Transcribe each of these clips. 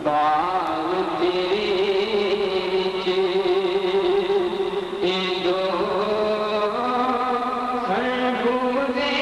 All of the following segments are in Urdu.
باغ تیرے دو سرگوزے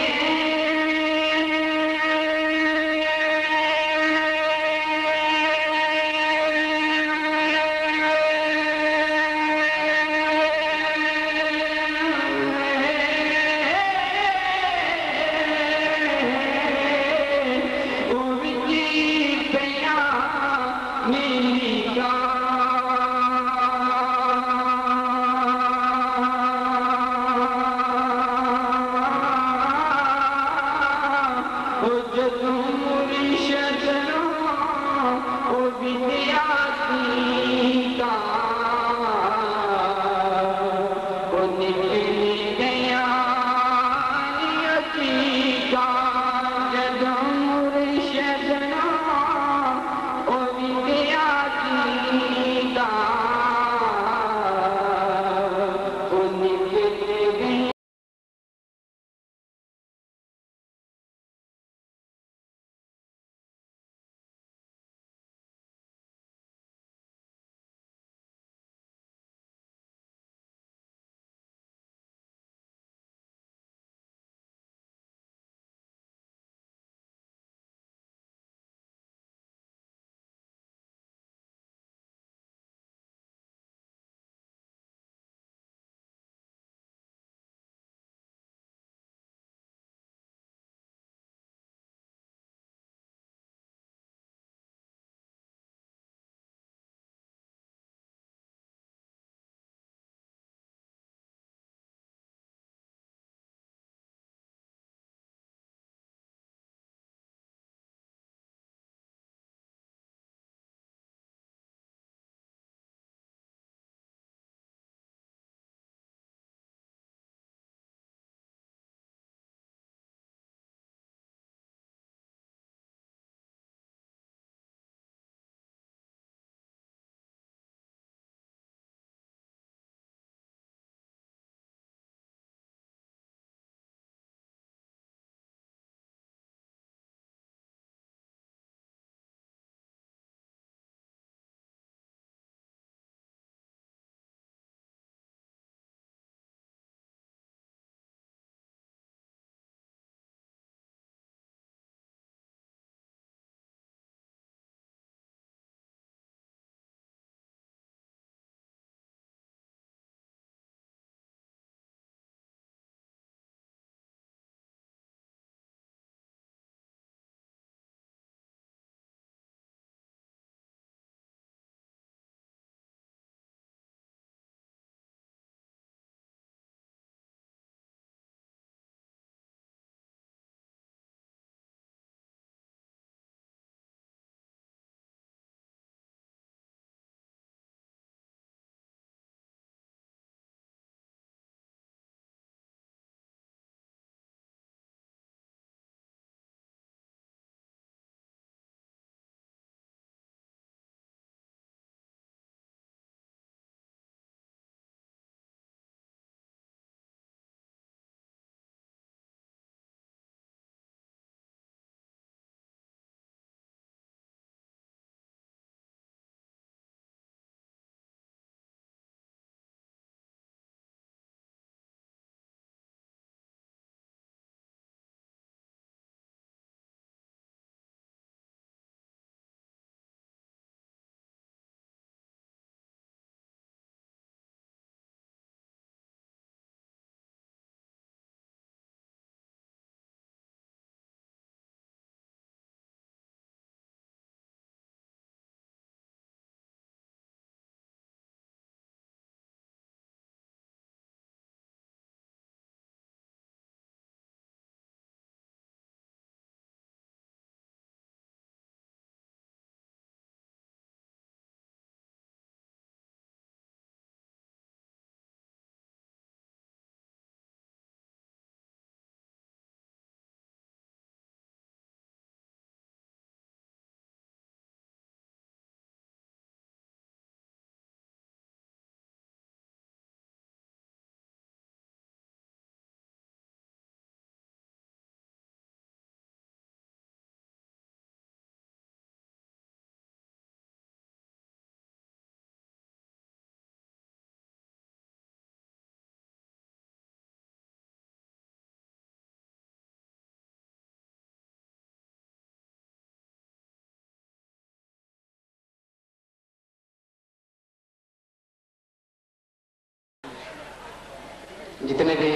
جتنے بھی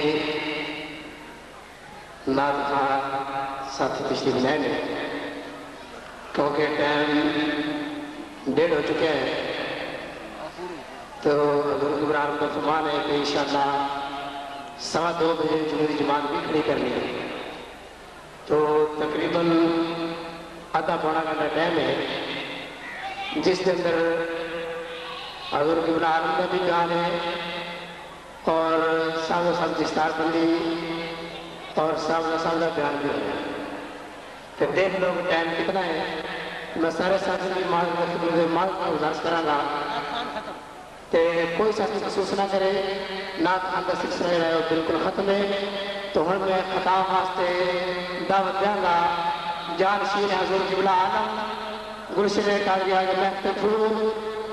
نعت خواہ ساتھی تشریف لائے نے، کیونکہ ٹائم 1:30 ہو چکے ہیں، تو حضور گبران کا فرمان ہے کہ انشاءاللہ 2:15 بجے جمہوری جماعت بھی کھڑی کرنی ہے، تو تقریباً آدھا پونا گھنٹہ ٹائم ہے، جس کے اندر حضور قبلہ عالم کا بھی بیان ہے اور سامنے سامنے دستار بندی اور سامنے سامنے بیان بھی ہے۔ تو دیکھ لو کہ ٹائم کتنا ہے، میں سارے ساتھی کی مال کا گزارش کروں گا کہ کوئی ساتھی محسوس نہ کرے، نعت خان کا سلسلہ ہے وہ بالکل ختم ہے، تو ہن میں خطاب واسطے دعوت دیں گا جانشین حضور قبلہ عالم گلشن قادریہ کے محتفظ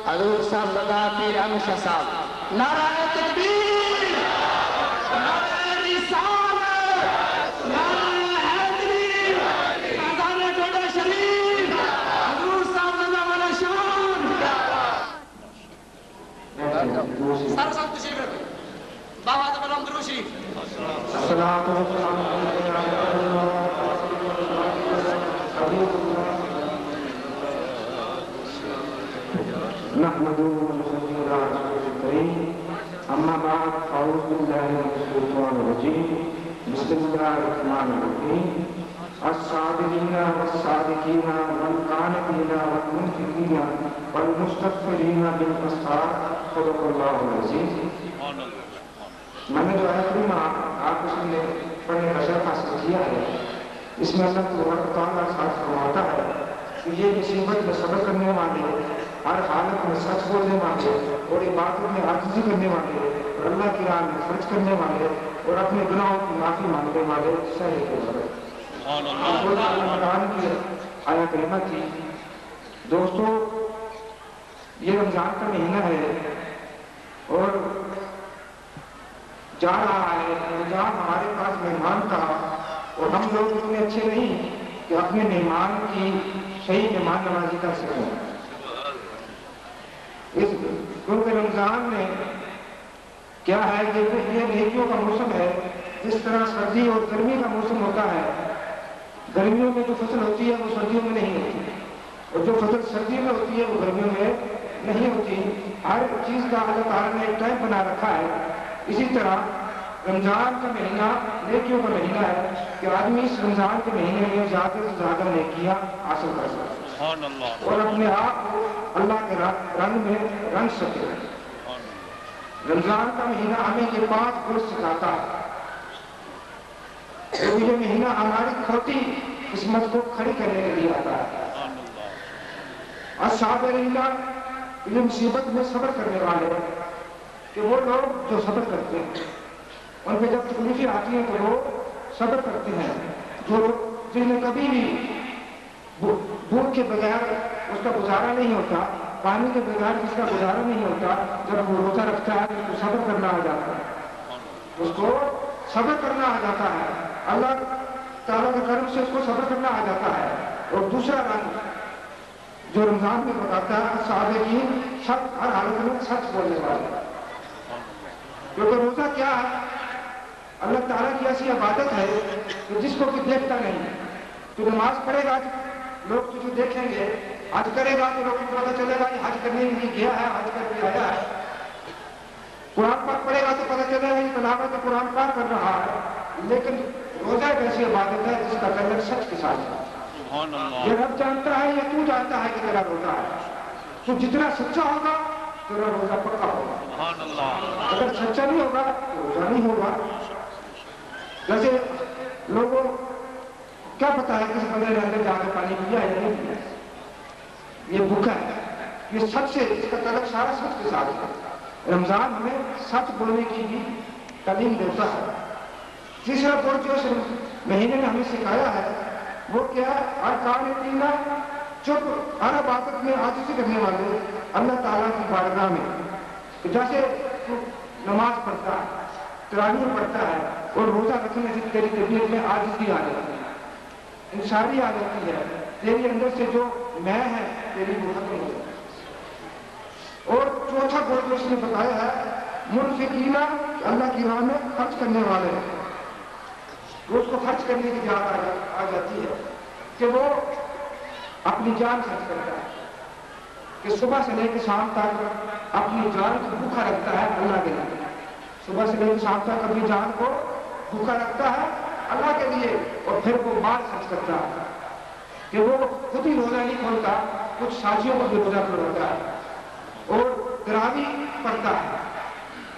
حضور صاحب لگا پیر احمد شاہ صاحب۔ نعرہ تکبیر، نعرہ رسالت، نعرہ حیدری، اذان ٹوٹا شریف، حضور صاحب لگا والا شان۔ سر سب تشریف رکھو، بابا تو بلام درو شریف۔ السلام نحمده ونصلي على رسوله الكريم اما بعد اعوذ بالله من الشيطان الرجيم بسم الله الرحمن الرحيم الصابرين والصادقين والقانتين والمنفقين والمستغفرين بالاسحار صدق الله العظيم۔ میں نے جو آیت کریمہ آپ اس نے پڑھنے کا شرف حاصل کیا ہے، اس میں اللہ تبارک و تعالیٰ ساتھ فرماتا ہے کہ یہ مصیبت میں صبر کرنے والے، ہر حالت میں سچ بولنے والے اور عبادت میں عاجزی کرنے والے اور اللہ کی راہ میں خرچ کرنے والے اور اپنے گناہوں کی معافی مانگنے والے سہی کو کی آیا کریمہ تھی۔ دوستو، یہ رمضان کا مہینہ ہے اور جا رہا ہے۔ رمضان ہمارے پاس مہمان تھا اور ہم لوگ اتنے اچھے نہیں کہ اپنے مہمان کی صحیح مہمان نوازی کر سکیں، کیونکہ رمضان میں کیا ہے، یہ نیکیوں کا موسم ہے۔ جس طرح سردی اور گرمی کا موسم ہوتا ہے، گرمیوں میں جو فصل ہوتی ہے وہ سردیوں میں نہیں ہوتی، اور جو فصل سردی میں ہوتی ہے وہ گرمیوں میں نہیں ہوتی۔ ہر چیز کا اللہ تعالیٰ نے ایک ٹائم بنا رکھا ہے۔ اسی طرح رمضان کا مہینہ نیکیوں کا مہینہ ہے کہ آدمی اس رمضان کے مہینے میں زیادہ سے زیادہ نیکیاں حاصل کر سکتا ہے اور اپنے آپ کو اللہ کے رنگ میں رنگ سکے۔ رمضان کا مہینہ ہمیں یہ 5 گن سکھاتا ہے۔ یہ مہینہ ہماری کھوٹی قسمت کو کھڑی کرنے کے لیے آتا ہے۔ الصابرین، یہ مصیبت میں صبر کرنے والے کہ وہ لوگ جو صبر کرتے ہیں، ان پہ جب تکلیفیں آتی ہیں تو وہ صبر کرتے ہیں، جن میں کبھی بھی بھوک کے بغیر اس کا گزارا نہیں ہوتا، پانی کے بغیر جس کا گزارا نہیں ہوتا، جب وہ روزہ رکھتا ہے تو صبر کرنا آ جاتا ہے، اس کو صبر کرنا آ جاتا ہے، اللہ تعالیٰ کے کرم سے اس کو صبر کرنا آ جاتا ہے۔ اور دوسرا رنگ جو رمضان میں بتاتا ہے، صادقین، سچ، ہر حالت میں سچ بولنے والے، کیونکہ روزہ کیا ہے، اللہ تعالیٰ کی ایسی عبادت ہے کہ جس کو کہ دیکھتا نہیں۔ تو نماز پڑھے گا لوگ تجھے دیکھیں گے، حج کرے گا تو لوگوں کو پتہ چلے گا کہ حج کرنے کے لیے گیا ہے، حج کر کے آیا ہے۔ قرآن پاک پڑھے گا تو پتہ چلے گا کہ تلاوت قرآن پاک کر رہا ہے۔ لیکن روزہ ایک ایسی عبادت ہے جس کا تعلق سچ کے ساتھ ہے۔ یہ رب جانتا ہے یا تو جانتا ہے کہ تیرا روزہ ہے، تو جتنا سچا ہوگا تیرا روزہ پکا ہوگا، اگر سچا نہیں ہوگا تو روزہ نہیں ہوگا۔ جیسے لوگوں کیا پتا ہے کس بندے نے اندر جا کے پانی پیا یا نہیں پیا، یہ بھوکا ہے، یہ سچ سے، اس کا تعلق سارا سچ کے ساتھ ہے۔ رمضان ہمیں سچ بولنے کی بھی تعلیم دیتا ہے۔ تیسرا گن جو اس مہینے نے ہمیں سکھایا ہے وہ کیا ہے، ہر قانتین، چپ، ہر عبادت میں عاجزی کرنے والے اللہ تعالیٰ کی بارگاہ میں، جیسے نماز پڑھتا ہے، تراویح پڑھتا ہے اور روزہ رکھنے سے تیری طبیعت میں عاجزی آ جاتی ہے، انصاری آ جاتی ہے، تیری اندر سے جو میں ہے تیری وہ ختم ہو جاتی ہے۔ اور چوتھا گن جو اس نے بتایا ہے منفقینا اللہ کی راہ میں خرچ کرنے والے، وہ اس کو خرچ کرنے کی یاد آ جاتی ہے کہ وہ اپنی جان خرچ کرتا ہے، کہ صبح سے لے کے شام تک اپنی جان کو بھوکا رکھتا ہے اللہ کے لیے، صبح سے لے کے شام تک اپنی جان کو بھوکا رکھتا ہے اللہ کے لیے، اور پھر وہ مال خرچ کرتا ہے کہ وہ خود ہی روزہ نہیں کھولتا، کچھ ساتھیوں کو بھی روزہ کھولتا ہے اور تراویح پڑھتا ہے،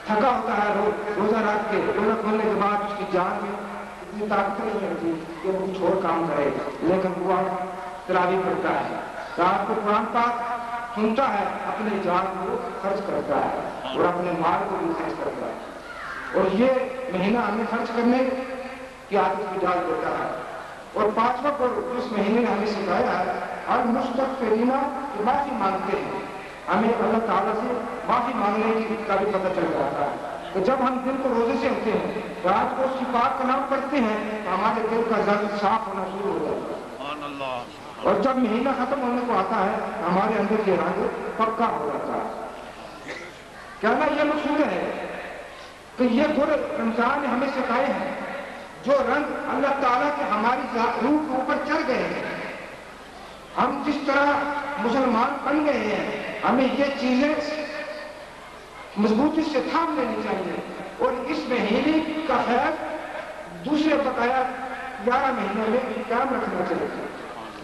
تھکا ہوتا ہے روزہ رکھ کے، روزہ کھولنے کے بعد اس کی جان میں اتنی طاقت نہیں رہتی کہ وہ کچھ اور کام کرے، لیکن وہ تراویح پڑھتا ہے، رات کو قرآن پاک سنتا ہے، اپنے جان کو خرچ کرتا ہے اور اپنے مال کو بھی خرچ کرتا ہے، اور یہ مہینہ ہمیں خرچ کرنے کی عادت بھی ڈال دیتا ہے۔ اور پانچواں پر اس مہینے نے ہمیں سکھایا ہے اور مستغفرین کی معافی مانگتے ہیں، ہمیں اللہ تعالیٰ سے معافی مانگنے کی کا بھی پتہ چل جاتا ہے کہ جب ہم دل کو روزے سے ہوتے ہیں، رات کو اس کی پاک کا نام پڑھتے ہیں تو ہمارے دل کا زرد صاف ہونا شروع ہو جاتا ہے، اور جب مہینہ ختم ہونے کو آتا ہے ہمارے اندر یہ رنگ پکا ہو جاتا ہے۔ کہنا یہ مقصود ہے کہ یہ گر رمضان نے ہمیں سکھائے ہیں، جو رنگ اللہ تعالیٰ کے ہماری روح کے اوپر چڑھ گئے ہیں، ہم جس طرح مسلمان بن گئے ہیں، ہمیں یہ چیزیں مضبوطی سے تھام لینی چاہیے، اور اس مہینے کا خیال دوسرے بقایا 11 مہینوں میں قائم رکھنا چاہیے۔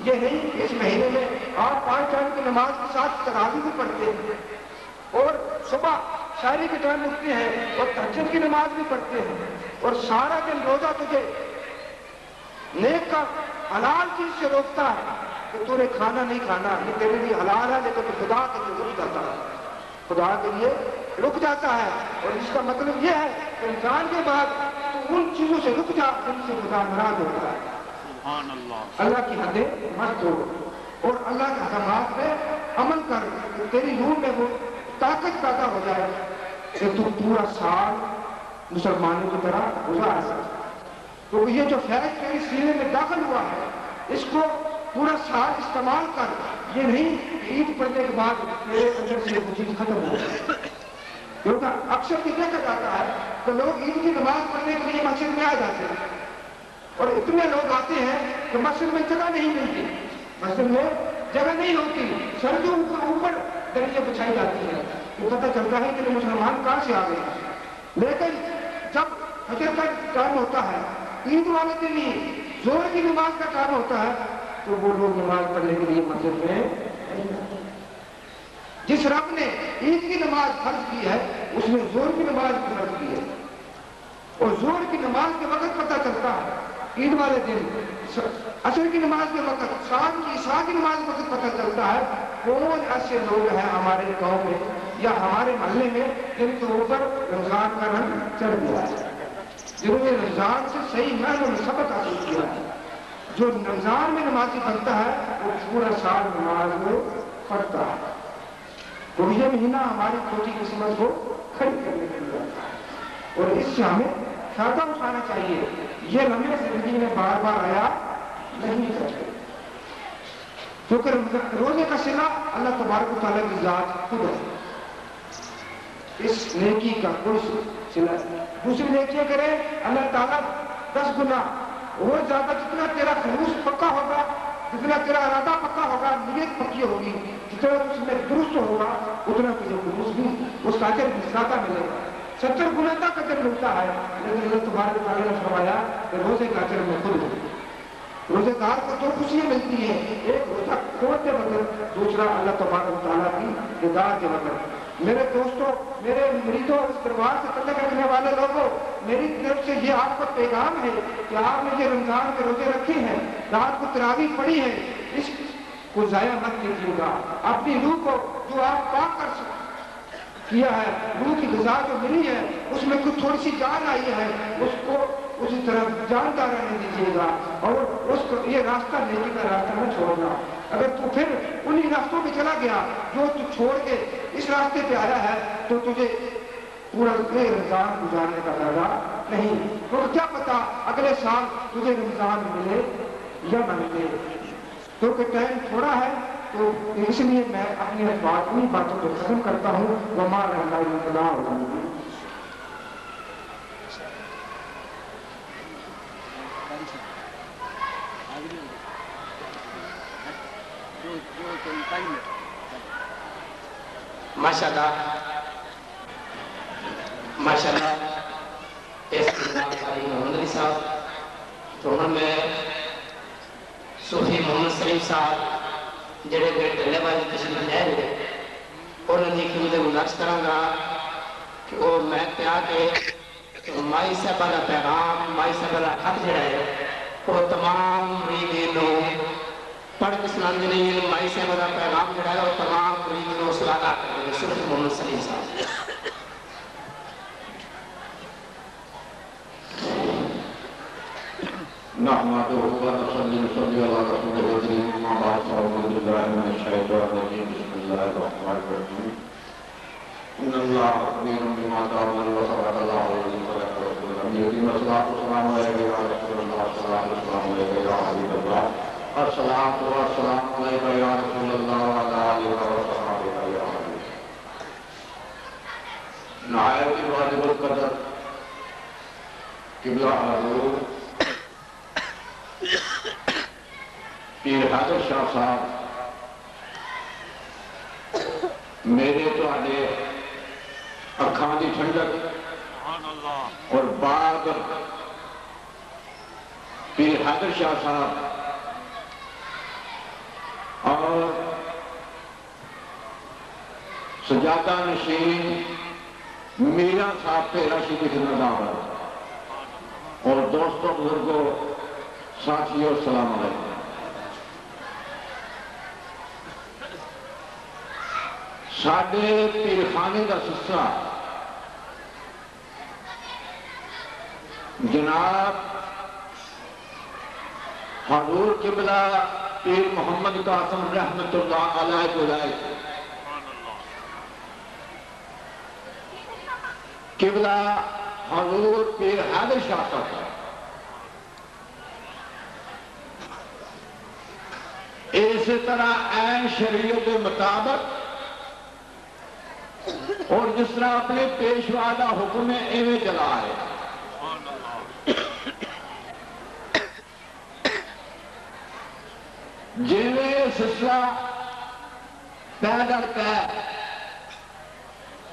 یہ نہیں کہ اس مہینے میں آپ 5 ٹائم کی نماز کے ساتھ تراویح بھی پڑھتے ہیں اور صبح شاعری کے ٹائم اٹھتے ہیں اور تہجد کی نماز بھی پڑھتے ہیں، اور سارا دن روزہ تجھے نیک کا حلال چیز سے روکتا ہے کہ تو نے کھانا نہیں کھانا، یہ تیرے لیے حلال ہے لیکن تو خدا کے لیے رک جاتا ہے، خدا کے لیے رک جاتا ہے، اور اس کا مطلب یہ ہے کہ رمضان کے بعد تو ان چیزوں سے رک جا جن سے خدا ناراض ہوتا ہے۔ اللہ کی حدیں مت توڑ اور اللہ کے احکامات پہ عمل کر، تیری روح میں وہ طاقت پیدا ہو جائے کہ تو پورا سال مسلمانوں کی طرح گزار سکے۔ تو یہ جو فیض تیری سینے میں داخل ہوا ہے اس کو پورا سال استعمال کر، یہ نہیں عید پڑھنے کے بعد میرے اندر سے وہ چیز ختم ہو جائے، کیونکہ اکثر یہ دیکھا جاتا ہے کہ لوگ عید کی نماز پڑھنے کے لیے مسجد میں آ جاتے ہیں، اور اتنے لوگ آتے ہیں کہ مسجد میں جگہ نہیں ملتی، مسجد میں جگہ نہیں ہوتی، سردیوں کے اوپر درجے بچھائی جاتی ہے، تو پتہ چلتا ہے کہ مسلمان کہاں سے آ گئے ہیں۔ لیکن جب فجر کا ٹائم ہوتا ہے، عید والے دن ہی زور کی نماز کا ٹائم ہوتا ہے، تو وہ لوگ نماز پڑھنے کے لیے مسجد میں نہیں آتے۔ جس رب نے عید کی نماز فرض کی ہے اس نے زور کی نماز بھی فرض کی ہے، اور زور کی نماز کے وقت پتہ چلتا ہے، عید والے دن عصر کی نماز کے وقت، شام کی عشاء کی نماز کے وقت پتہ چلتا ہے کون ایسے لوگ ہیں ہمارے گاؤں میں یا ہمارے محلے میں جن کے اوپر رمضان کا رنگ چڑھ گیا ہے، جنہوں نے رمضان سے صحیح معنوں میں سبق حاصل کیا ہے۔ جو رمضان میں نمازی بنتا ہے وہ پورا سال نماز میں پڑھتا ہے، تو یہ مہینہ ہماری چھوٹی قسمت کو کھڑی کرنے کے لیے آتا ہے، اور اس سے ہمیں فائدہ اٹھانا چاہیے، یہ لمحے زندگی میں بار بار آیا نہیں کرتے، کیونکہ روزے کا صلہ اللہ تبارک و تعالیٰ کی ذات خود ہے، اس نیکی کا کوئی صلہ نہیں۔ دوسری نیکیاں کرے اللہ تعالیٰ 10 گنا اور زیادہ، جتنا تیرا خلوص پکا ہوگا، جتنا تیرا ارادہ پکا ہوگا، نیت پکی ہوگی، جتنا اس میں درست ہوگا اتنا تجھے خلوص بھی اس کا اجر بھی زیادہ ملے گا۔ 70 گنا تک اجر ملتا ہے، لیکن اللہ تبارک و تعالیٰ نے فرمایا کہ روزے کا اجر میں خود ہوں۔ روزے دار کو 2 خوشیاں ملتی ہیں، ایک روزہ کھولتے وقت، دوسرا اللہ تبارک و تعالیٰ کی ہدایت کے وقت۔ میرے دوستوں، میرے مریدوں، اس دربار سے تعلق رکھنے والے لوگوں، میری طرف سے یہ آپ کا پیغام ہے کہ آپ نے جو رمضان کے روزے رکھے ہیں، رات کو تراویح پڑھی ہے، اس کو ضائع مت کیجیے گا، اپنی روح کو جو آپ پاک کر کیا ہے، روح کی غذا جو ملی ہے اس میں کچھ تھوڑی سی جان آئی ہے، اس کو اسی طرح جانتا رہنے دیجیے گا، اور اس کو یہ راستہ نیکی کا راستہ نہ چھوڑنا۔ اگر تو پھر انہی راستوں پہ چلا گیا جو تو چھوڑ کے اس راستے پہ آیا ہے تو تجھے پورا رمضان گزارنے کا فائدہ نہیں، کیونکہ کیا پتا اگلے سال تجھے رمضان ملے یا نہ ملے، کیونکہ ٹائم تھوڑا ہے۔ تو اس لیے میں اپنی باتوں کو ختم کرتا ہوں۔ وما لنا الا البلاغ۔ ماشاءاللہ ماشاءاللہ اس جناب قاری محمد علی صاحب تو انہوں میں صوفی محمد سلیم صاحب جڑے گیٹ ڈلے والے تشریف لے گئے انہوں نے خدمت گزارش کراں گا کہ وہ میں پیا کے مائی صاحبہ کا پیغام مائی صاحبہ کا خط جڑا ہے وہ تمام مریدینوں پڑھ کے سنان دے نہیں مائی صاحبہ کا پیغام جڑا ہے وہ تمام مریدینوں سلاغا کر دیں صوفی محمد سلیم صاحب نحمده ونصلي على رسوله الكريم أما بعد فأعوذ بالله من الشيطان الرجيم بسم الله الرحمن الرحيم إن الله خبير بما تعملون وصدق الله العظيم وصدق رسوله الأمين والصلاة والسلام عليك يا رسول الله والصلاة والسلام عليك يا حبيب الله الصلاة والسلام عليك يا رسول الله وعلى آله وصحبه يا حبيب نهاية واجب القدر قبلہ حضور پیر حاضر شاہ صاحب میرے تو آنے اکھاں دی ٹھنڈک اور بعد پیر حاضر شاہ صاحب اور سجادہ نشین میرا صاحب پہ راشد کی خدمت اور دوستوں بزرگوں ساتھیوں السلام علیکم ساڑھے پیر خانے کا سسرا جناب حضور قبلہ پیر محمد قاسم رحمت اللہ علیہ قبلہ حضور پیر حاضر شاہ صاحب اس طرح عین شریعت کے مطابق اور جس طرح اپنے پیشوا کا حکم ہے ایویں چلا ہے جیویں سسرا پیدل پہ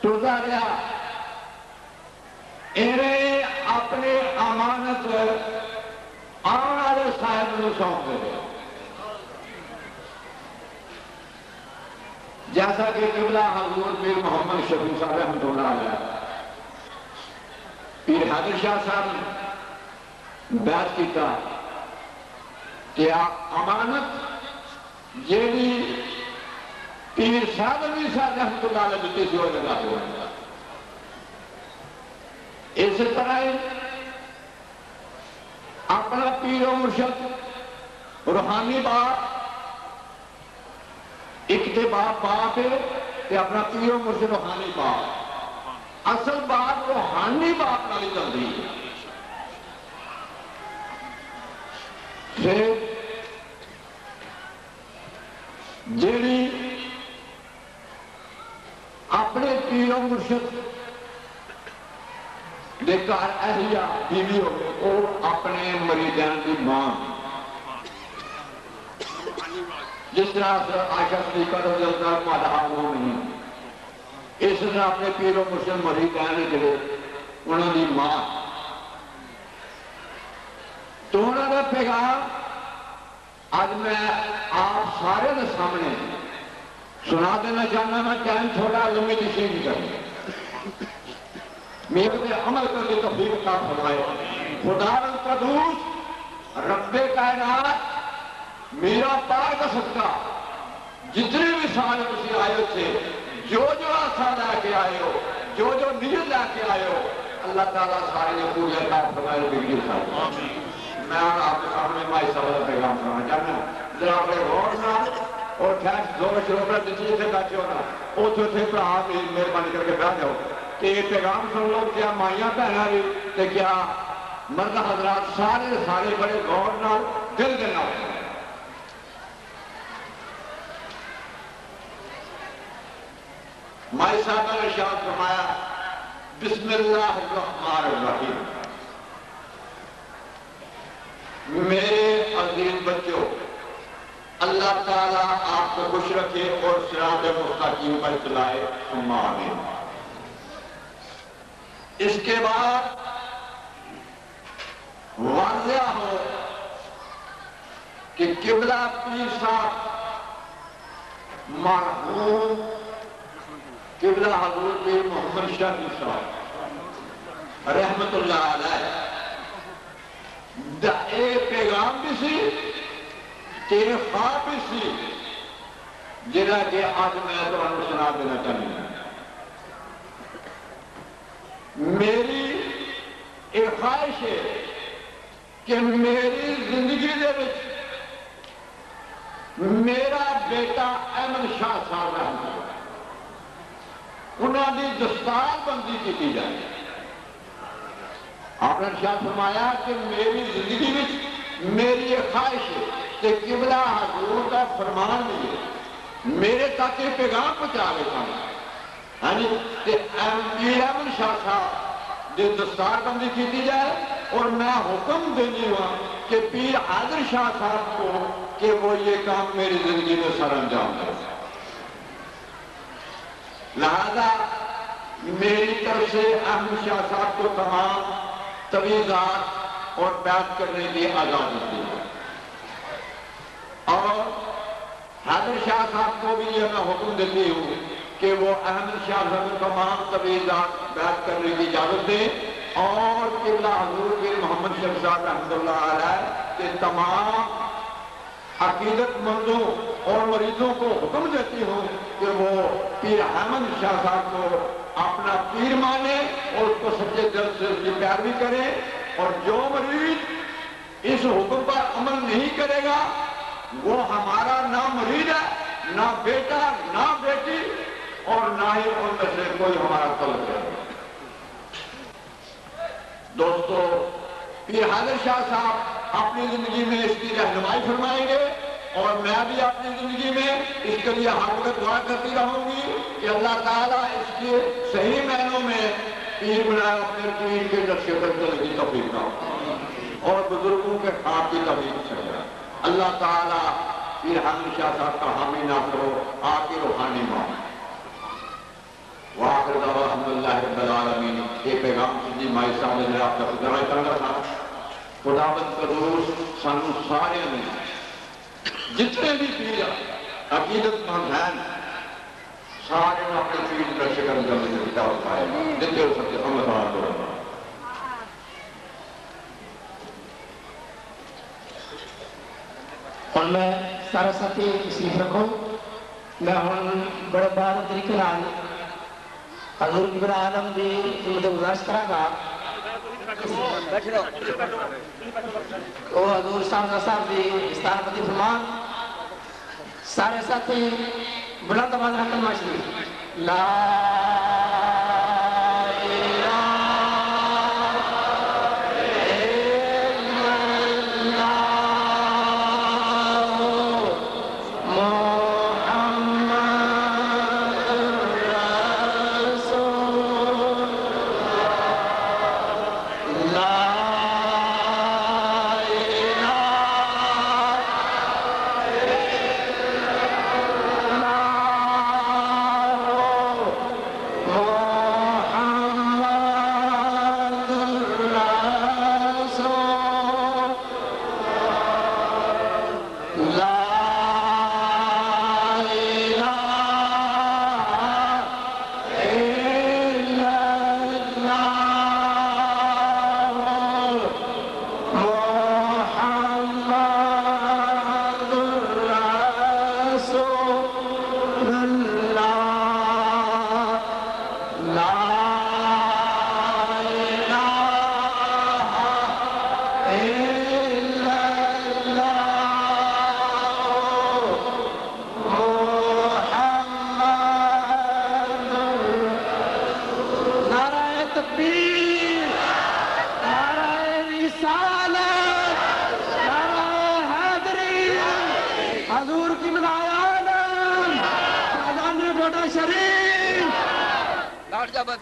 ٹرتا رہا ایویں اپنے امانت آنے والے صاحب کو سونپ دے رہے جیسا کہ قبلہ حضور پیر محمد شفیع صاحب رحمۃ اللہ علیہ پیر حاضر شاہ صاحب بیعت کیتا کہ امانت جیڑی پیر صاحب علی صاحب رحمۃ اللہ علیہ دیتی سی وہ لگا ہوا اس طرح اپنا پیر و مرشد روحانی باپ ایک تے باپ ہے کہ اپنا پیر و مرشد روحانی باپ اصل بات روحانی باپ نالی چلتی ہے پھر جیڑی اپنے پیر و مرشد دے گھر اہلیہ بیوی ہو گئے وہ اپنے مریدان کی ماں جس طرح عائشہ صدیقہ رضی اللہ عنہ نہیں اس طرح اپنے پیر و مرشد مریدان جڑے انہوں نے ماں تو انہوں نے پیغام آج میں آپ سارے کے سامنے سنا دینا چاہنا میں ٹائم تھوڑا لمبی تشریح کروں میرے پہ عمل کر کے توفیق عطا فرمائے خدا القدوس رب کائنات میرا پار کا صدقہ جتنے بھی سال تسی آئے ہو تھے جو آسا لے کے آئے ہو جو نیت لے کے آئے ہو اللہ تعالیٰ سارے نے پورے عطا فرمائے بگیر صاحب میں آپ کے سامنے مائی صاحب کا پیغام سنا چاہنا ذرا اپنے غور نہ اور ٹھیک زور شروع کر جتنے سے بیٹھے ہونا اوتھے تھے پر آپ مہربانی کر کے بیٹھ جاؤ کہ یہ پیغام سن لو کیا مائیاں بہنا بھی کہ کیا مرد حضرات سارے بڑے غور نہ دل دینا ہوتا ہے مائی صاحب نے ارشاد فرمایا بسم اللہ الرحمن الرحیم میرے عزیز بچوں اللہ تعالیٰ آپ کو خوش رکھے اور صراط مستقیم پر چلائے، آمین۔ اس کے بعد واضح ہو کہ قبلہ پیر صاحب مرحوم قبلہ حضور پیر محمد شاہی صاحب رحمت اللہ علیہ اے پیغام بھی سی تیرے خواب بھی سی جنہ کہ آج میں تو انہوں سنا دینا چاہیے۔ میری ایک خواہش ہے کہ میری زندگی دے وچ میرا بیٹا احمد شاہ صاحب رحمۃ اللہ انہوں نے دستار بندی کی جائے۔ آپ نے ارشاد فرمایا کہ میری زندگی میں میری یہ خواہش ہے کہ قبلہ حضور کا فرمان بھی ہے میرے تک یہ پیغام پہنچا گئے ہاں جی کہ پیر احمد شاہ صاحب جو دستار بندی کی جائے اور میں حکم دینی ہوا کہ پیر حاضر شاہ صاحب کو کہ وہ یہ کام میری زندگی میں سر انجام دے۔ لہذا میری طرف سے احمد شاہ صاحب کو تمام تویزات اور بیعت کرنے کی آزادی دی ہے اور حاضر شاہ صاحب کو بھی یہ میں حکم دیتی ہوں کہ وہ احمد شاہ صاحب کو تمام تویزات بیعت کرنے کی اجازت دیں اور قبلہ حضور پیر محمد شاہ صاحب رحمۃ اللہ علیہ کے تمام عقیدت مندوں اور مریضوں کو حکم دیتی ہوں کہ وہ پیر احمد شاہ صاحب کو اپنا پیر مانے اور اس کو سچے دل سے اس کی پیروی کرے اور جو مریض اس حکم پر عمل نہیں کرے گا وہ ہمارا نہ مریض ہے نہ بیٹا نہ بیٹی اور نہ ہی ان میں سے کوئی ہمارا طلب ہے۔ دوستو پیر حاضر شاہ صاحب اپنی زندگی میں اس کی رہنمائی فرمائیں گے اور میں بھی اپنی زندگی میں اس کے لیے ہر وقت دعا کرتی رہوں گی کہ اللہ تعالیٰ اس کے صحیح معنوں میں پیر بنائے اپنے پیر کے نقش قدم کی توفیق نہ اور بزرگوں کے خواب کی توفیق سے اللہ تعالیٰ پیر حاضر شاہ صاحب کا حامی ناصر ہو آپ کی روحانی ماں وآخر دعوانا الحمدللہ رب العالمین۔ یہ پیغام سیدھی مائی صاحب نے آپ کا گزرائی کرنا تھا۔ خداوند کا دوست سانو سارے نے جتنے بھی پیر عقیدت مند ہیں سارے نے اپنے پیر کا شکر جلد سے دعوت پائے جتنے ہو سکتے ہم بتا دو۔ اور میں سارا ساتھی تشریف رکھوں میں ہوں بڑے بار طریقے نال حضور قبلہ عالم دی خدمت گزارش کراں گا وہ حضور صاحب دی استعارہ پتی فرمان سارے ساتھی بلند آواز رکھ کر ماشی لا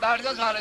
بیٹھ جا سارے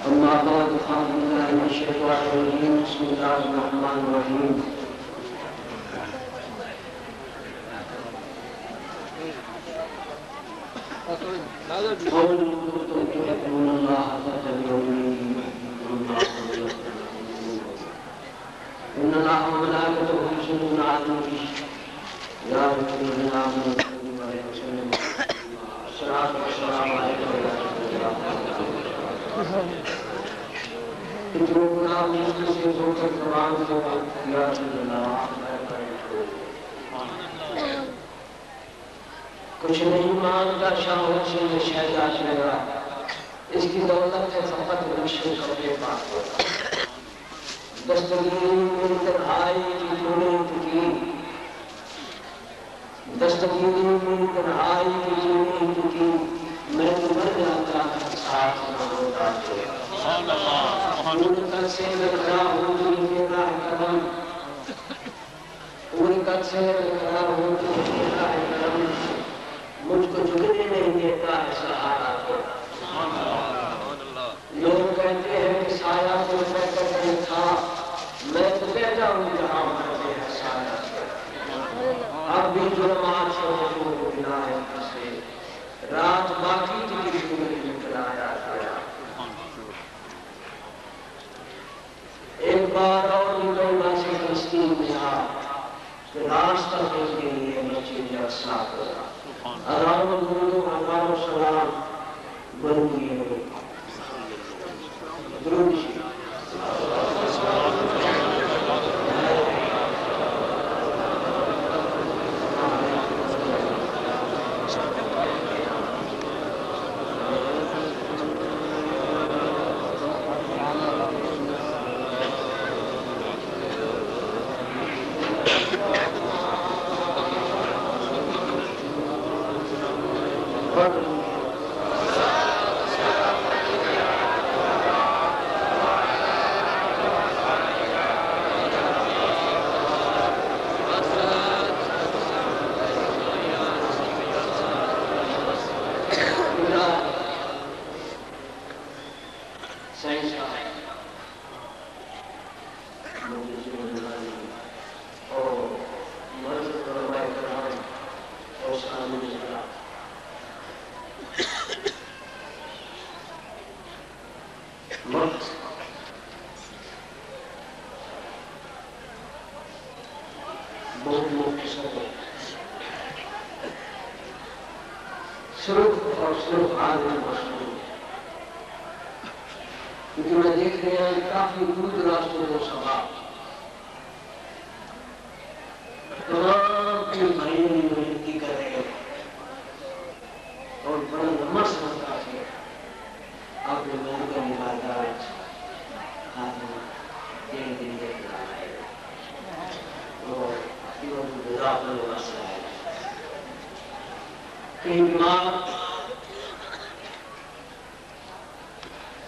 أما بعد فأعوذ بالله من الشيطان الرجيم بسم الله الرحمن الرحيم قل إن كنتم تحبون الله فاتبعوني إن الله وملائكته يصلون على النبي يا أيها الذين آمنوا صلوا عليه وسلموا الصلاة والسلام عليك يا رسول الله اتركنا من نفسه صوت القرآن يا رسول الله کچھ نہیں مانگتا شاہوں سے یہ شہداز لگا اس کی دولت ہے فقط نقشے کے بات ہوتا دستگیری میری تنہائی کی تو نے کی دستگیری میری تنہائی کی تو نے کی میں تو مر جاتا ساتھ نہ ہوتا پوری کل سے میں کھڑا ہوں جو میرا کرم پوری کل سے میں کھڑا ہوں جو میرا کرم مجھ کو جھکنے نہیں دیتا ہے سہارا کو لوگ کہتے ہیں کہ سایہ کو فکر نہیں تھا میں تو کہتا ہوں جہاں مرتے ہیں سایہ اب بھی ظلمات سے حضور بنا ہے سے رات باقی تھی کہ تمہیں نکلایا گیا ایک بار اور نکلنا سے تسلیم تھا کہ راستہ دے کے لیے مسجد یا صاف ہوا آرام درود و سلام بنیے درود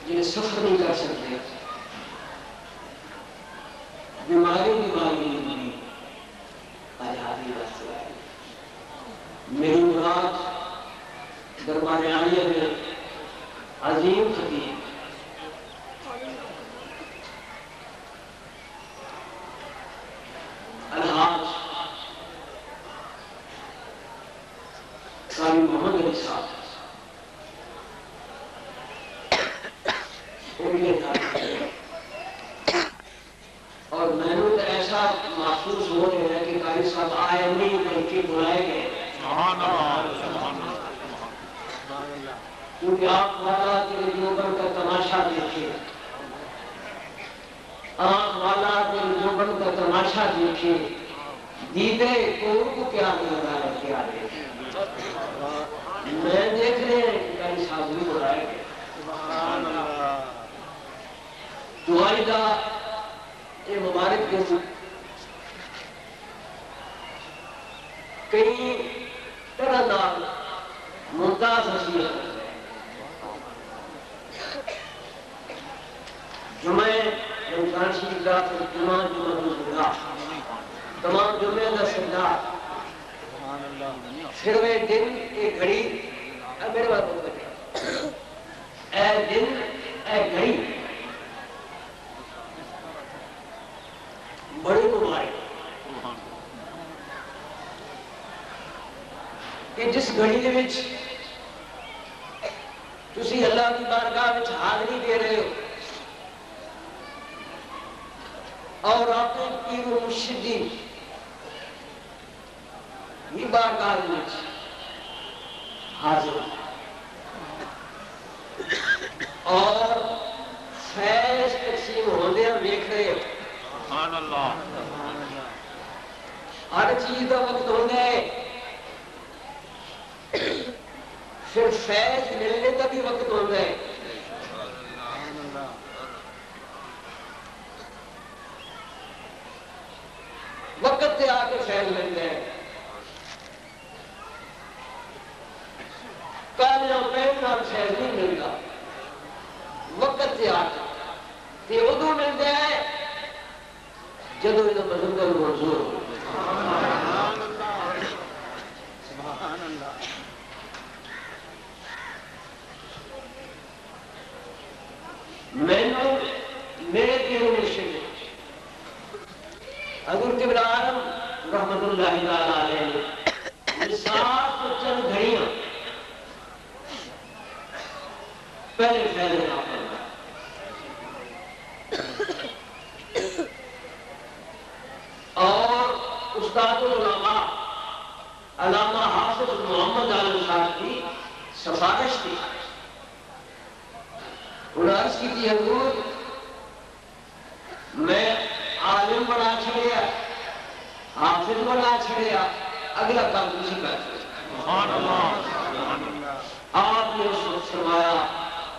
یہ سفر نہیں کر سکتے بیماری نہیں آزادی بس میری مراد دربار عالیہ میں عظیم خطیب اور میں نے تو ایسا محسوس ہو رہا ہے کہ قاری صاحب آئے نہیں بلکہ بلائے گئے، کیونکہ آپ والا دل دیوبند کا تماشا دیکھے، آپ والا دل دیوبند کا تماشا دیکھے، دیدے کو کیا لگا ہے کیا دیکھے، میں دیکھ رہے ہیں کہ قاری صاحب بھی بلائے گئے۔ دعائی دا یہ مبارک دن کئی طرح نال ممتاز حیثیت ہے۔ جمعہ رمضان شریف دا تمام جمعہ دا تمام جمعے دا سردار پھر وہ دن ایک گھڑی میرے بات بہت بڑھے اے دن اے گھڑی بڑی مبارک کہ جس گھڑی دے وچ تسی اللہ کی بارگاہ وچ حاضری دے رہے ہو اور اپنے پیر و مرشد دی یہ بارگاہ وچ حاضر اور فیض تقسیم ہوندے ویکھ رہے ہو۔ سبحان اللہ، ہر چیز کا وقت ہوتا ہے، پھر فیض ملنے کا بھی وقت ہوتا ہے۔ وقت سے آ کے فیض ملتا ہے، کالیاں پہننا فیض نہیں ملتا، وقت سے آ کے ادو ملتا ہے جدو یہ بزرگوں کو منظور ہو۔ میں نے میرے پیر مرشد حضور قبلہ عالم رحمت اللہ تعالیٰ علیہ نے مثال کو چند گھڑیاں پہلے پہلے آپ کرنا اور استاد العلماء علامہ حافظ محمد عالم صاحب کی سفارش تھی، انہوں نے عرض کی تھی حضور میں عالم بنا چھڑیا، حافظ بنا چھڑیا، اگلا کام کسی کا آپ نے اس وقت فرمایا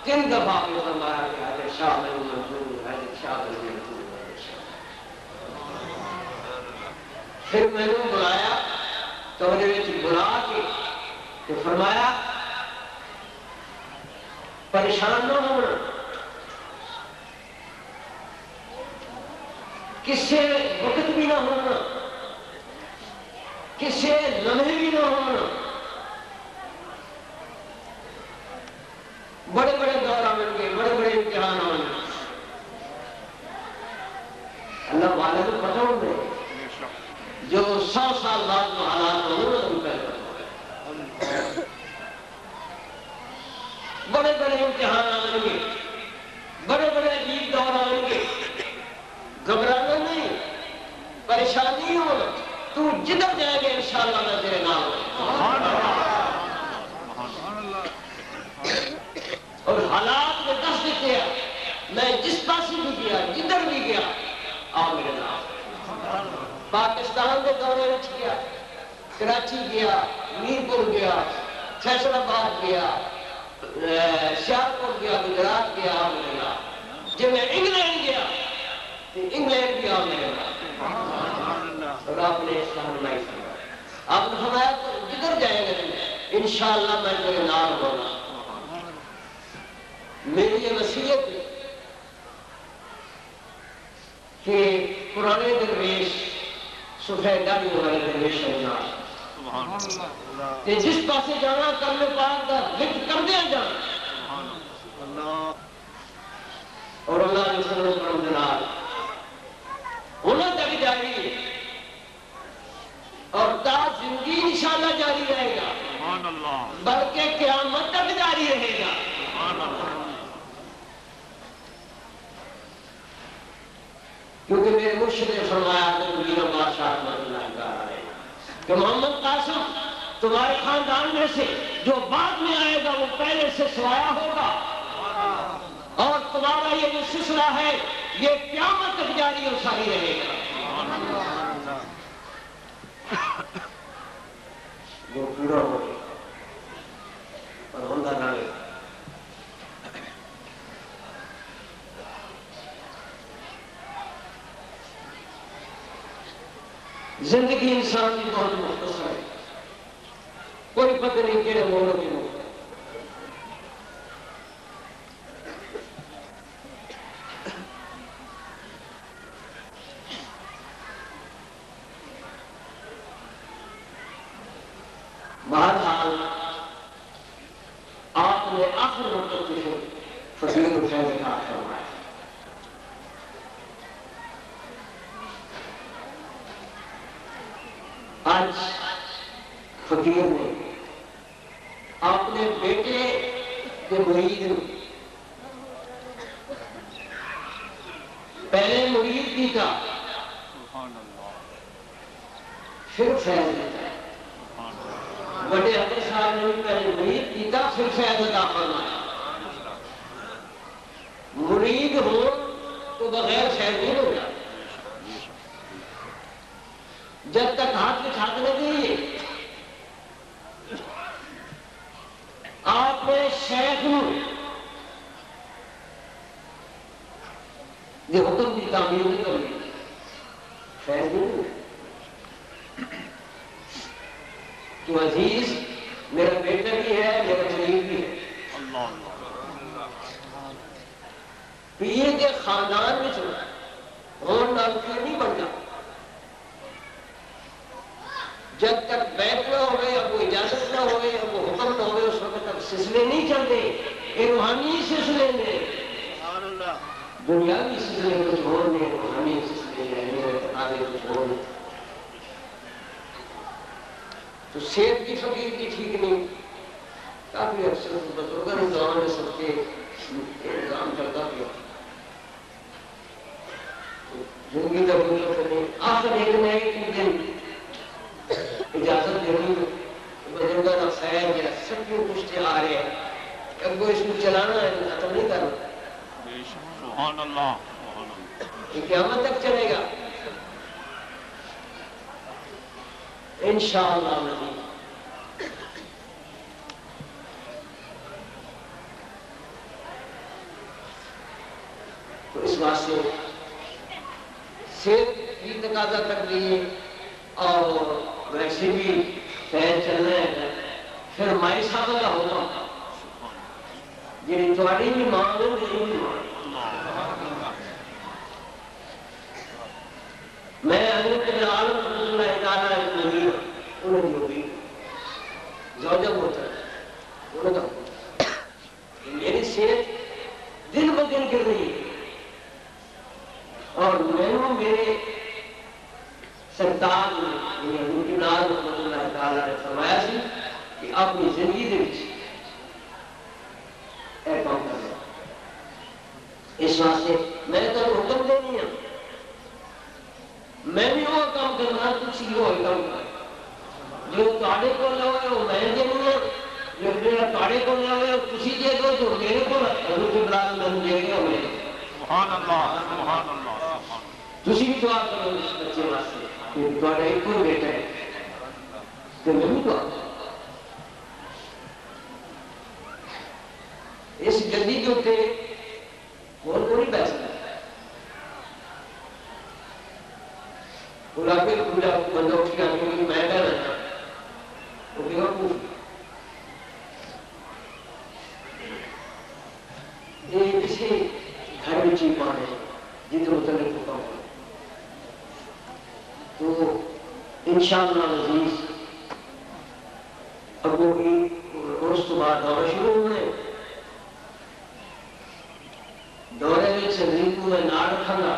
3 دفعہ آپ نے فرمایا کہ حضرت شاہ میں منظور، حضرت شاہ میں منظور، پھر میں نے بلایا کمرے میں بلا کے تو فرمایا پریشان نہ ہونا، کسے وقت بھی نہ ہونا، کسے لمحے بھی نہ ہونا، بڑے بڑے دور آن گے، بڑے بڑے امتحان آن گے، اللہ والے کو پتہ ہوتا ہے جو 100 سال بعد میں حالات ہونا تو پہلے بڑے بڑے امتحان آئیں گے، بڑے بڑے عجیب دور آئیں گے، گھبرانا نہیں، پریشانی ہو، تو جدھر جائے گے انشاءاللہ میں تیرے نام اور حالات میں دس دیتے ہیں، میں جس پاس بھی گیا جدھر بھی گیا آؤ میرے نام۔ پاکستان کے دورے میں گیا، کراچی گیا، میرپور گیا، فیصل آباد گیا، سیالکوٹ گیا، گجرات گیا، آ میرے نام۔ جب میں انگلینڈ گیا تو انگلینڈ بھی آ میرے نام، اور آپ نے اسلام نہیں فرمایا، آپ نے فرمایا تو جدھر جائے گا انشاءاللہ میں تیرے نام ہوگا۔ میری یہ وصیت ہے کہ پرانے درویش سفید داڑھی والے درویش کہ جس پاسے جانا کرنے پاک دا ذکر کر دیا جانا اور اللہ علیہ وسلم پر امدنار انہوں تک جاری ہے اور تا زندگی انشاءاللہ جاری رہے گا، بلکہ قیامت تک جاری رہے گا۔ کیونکہ میرے مرشد نے فرمایا میر عباس شاہ رحمۃ اللہ تعالی کہ محمد قاسم تمہارے خاندان میں سے جو بعد میں آئے گا وہ پہلے سے سوایا ہوگا، اور تمہارا یہ جو سلسلہ ہے یہ قیامت تک جاری اور ساری رہے گا۔ وہ پورا ہو گیا اور ہوتا رہے گا۔ زندگی انسان کی بہت مختصر ہے، کوئی پتہ نہیں کہڑے موڑوں کی موت ہے۔ بہرحال آپ نے آخر وقت میں فقیر الفیض کا فرمایا۔ آج فقیر نے اپنے بیٹے کے مرید پہلے مرید کی تھا، پھر فیض دیتا ہے۔ بڑے حضرت صاحب نے بھی پہلے مرید کی تھا، پھر فیض عطا فرمایا۔ مرید ہو تو بغیر فیض نہیں ہوگا، جب تک ہاتھ میں چھاپ نہ دیجیے۔ آپ نے شیخ یہ حکم کی تعمیر نہیں کرنی، فیض نہیں تو عزیز میرا بیٹا بھی ہے، میرا مرید بھی ہے۔ پیر کے خاندان میں چلا اور نام پیر نہیں بنتا جب تک بیت نہ ہوئے یا کوئی اجازت نہ ہوئے یا کوئی حکم نہ ہوئے، اس وقت تک سلسلے نہیں چلتے۔ یہ روحانی سلسلے میں دنیاوی سلسلے کو چھوڑنے، روحانی سلسلے میں کو چھوڑنے تو صحت کی فقیر کی ٹھیک نہیں۔ کافی اکثر بزرگوں نے دعا میں سب کے انتظام کرتا پیا، زندگی کا بنیاد کرنے آخر ایک نہ ایک دن اجازت دینی بزرگوں کا خیر یا سب کیوں پوچھتے آ رہے ہیں، اب وہ اس کو چلانا ہے، ختم نہیں کرنا۔ سبحان اللہ، یہ قیامت تک چلے گا انشاءاللہ نہیں۔ تو اس واسطے صرف کی تقاضا کر لیے اور ویسے بھی فیض چلنا ہے، پھر مائی صاحب کا ہوگا جی تھوڑی بھی مانگ لو نہیں بھی مانگ۔ میں حضرت عالم رسول اللہ تعالیٰ مرید انہوں نے مرید زوجہ ہوتا ہے، انہوں نے میری صحت دن بدن گر رہی ہے اور میں نے میرے سرتاج نے حضرت عالم رسول اللہ تعالیٰ نے فرمایا سی کہ اپنی زندگی دے اے کام کر رہا۔ اس واسطے میں تو حکم دینی ہوں، میں بھی وہ کام کرنا، تھی وہ کام کر جو تاڑے کو لے ہوئے وہ میں دینی ہے، جو میرا تاڑے کو لے ہوئے تھی دے دو، جو میرے کو حضرت عالم میں دے گا میں۔ سبحان اللہ، سبحان اللہ۔ تسی بھی دعا کرو اس بچے واسطے کہ تمہارا ایک کوئی بیٹا ہے تو میں بھی دعا کروں۔ اس گدی کے اوپر اور کوئی بیٹھ سکتا پورا پھر پورا بندہ اٹھ کے آنے کی میں کہہ رہا وہ بھی اور پوچھ یہ کسی گھر میں چیز پانے جتنے متعلق ہوتا ہوں تو انشاءاللہ عزیز اب وہ اس تو بعد دورہ شروع ہوئے دورے میں زندگی کو میں نہ رکھا گا،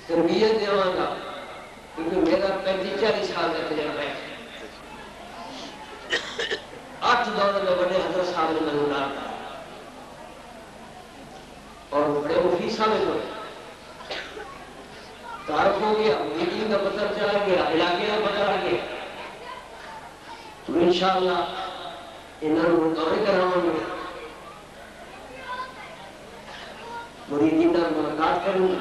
تربیت دے گا، کیونکہ میرا 35-40 سال کا تجربہ ہے۔ 8 دورے میں بڑے حضرت صاحب نے منظورات کیا اور بڑے مفید ثابت ہوئے۔ تعارف ہو گیا، میٹنگ کا پتہ چلا گیا، علاقے کا پتہ آ گیا، تو انشاءاللہ انہوں دورے کراؤں گے، مریدین کا ملاقات کروں گا،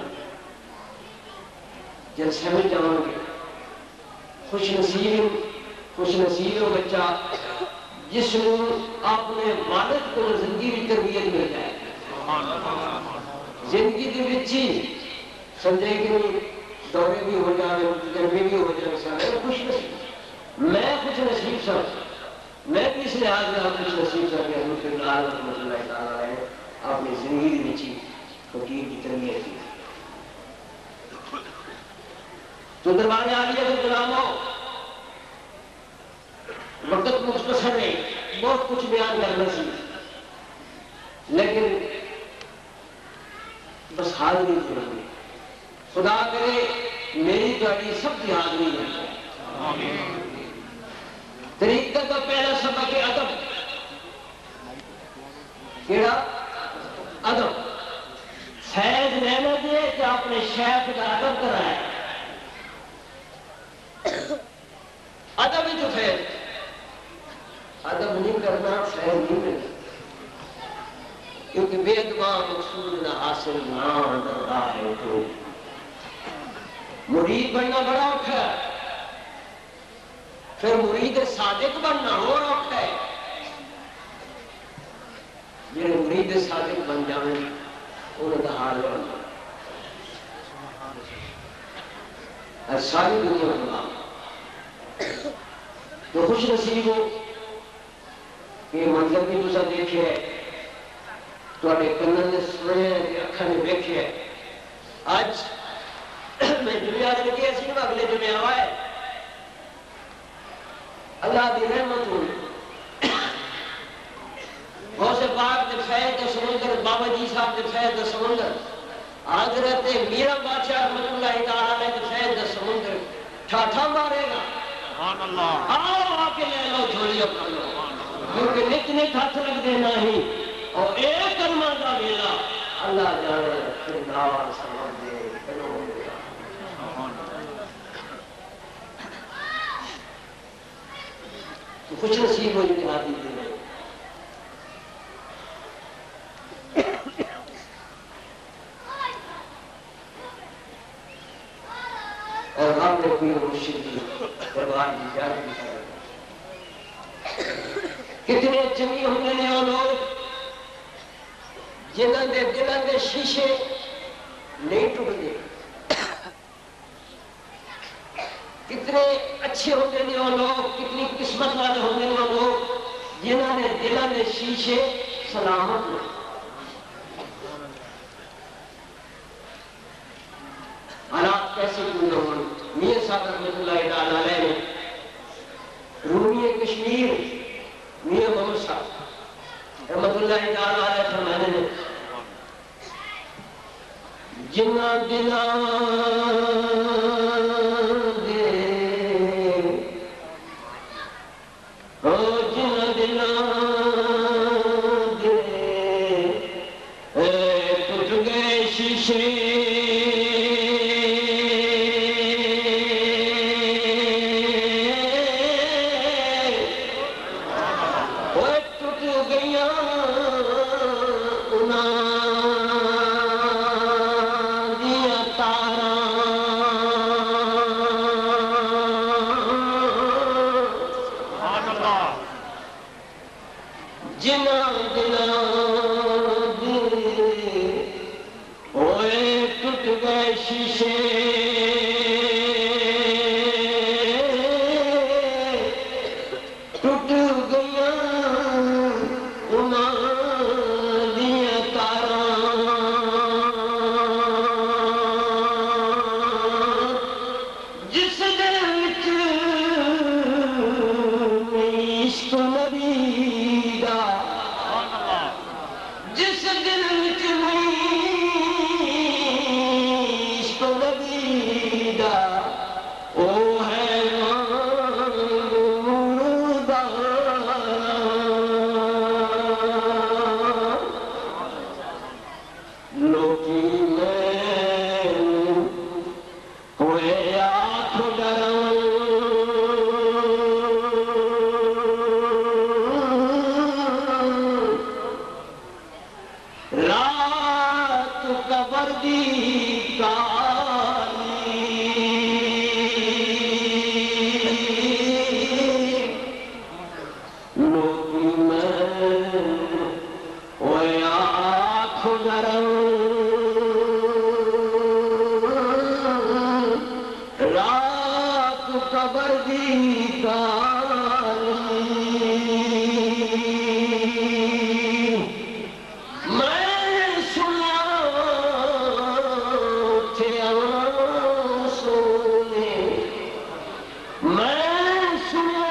جلسے میں جاؤں گے. خوش نصیب ہو بچہ جس کو اپنے والد کو زندگی کی تربیت مل جائے، زندگی کے بچی سمجھے کہ دورے بھی ہو جائے، تجربے بھی ہو جائے، سارے خوش نصیب. میں خوش نصیب سا، میں بھی اس لحاظ میں خوش نصیب سا کہ حضور صلی اللہ تعالیٰ علیہ اپنی زندگی کی بچی فقیر کی تربیت کی. تو دربار عالیہ کے غلاموں، وقت مختصر ہے، بہت کچھ بیان کرنا سی، لیکن بس حاضری ضروری. خدا کرے میری تاری سب کی حاضری ہے. طریقہ کا پہلا سبق ہے ادب. کیڑا ادب. فیض لینا دے کہ اپنے شیخ کا ادب کرائے. ادب ہی تو فیض. ادب نہیں کرنا فیض نہیں ملتا، کیونکہ بے ادبا مقصود نہ حاصل نہ راہ ہے. تو مرید بننا بڑا اوکھا ہے، پھر مرید صادق بننا اور اوکھا ہے. جنہیں مرید صادق بن جائیں انہوں کا حال بننا اور ساری دنیا بننا. تو خوش نصیب ہو کہ منظر بھی تسا دیکھے ہے، تواڈے کنن نے سنے تے اکھاں نے ویکھے ہے. اج میں دنیا دے لگی اسی نو اگلے جمعے آیا ہے. اللہ دی رحمت ہوئی، غوث پاک دے فیض دا سمندر، بابا جی صاحب دے فیض دا سمندر، حضرت میرا بادشاہ رحمت اللہ تعالیٰ علیہ دے فیض دا سمندر ٹھاٹھا مارے گا. سبحان اللہ. آؤ آ کے لے لو جھولی اپنا، کیونکہ نت نت ہاتھ رکھ دینا ہی اور ایک کلمہ دا ویلا اللہ جانے پھر نار سمجھ دے. تو خوش نصیب ہو جو حاضر دے. اور ہم نے کوئی مرشد کی دربار کی زیارت کی. کتنے جمی ہونے نے وہ لوگ جنہوں نے دلوں کے شیشے نہیں ٹوٹتے. کتنے اچھے ہوتے ہیں وہ لوگ، کتنی قسمت والے ہوتے ہیں وہ لوگ جنہوں نے دلوں کے شیشے سلامت ہوئے. حالات کیسے کیوں نہ ہوں. میاں صاحب رحمۃ اللہ تعالیٰ علیہ نے رومی کشمیر میاں محمد صاحب رحمۃ اللہ تعالیٰ علیہ فرمانے نے جنہ دلاں دے او جنہ دلاں دے ٹوٹ گئے شیشے جس دل وچ نہیں عشق نبی دی کالی نوکی میں اوے آنکھ نرم رات قبر دی کالی میں سنا تھے سونے میں سنا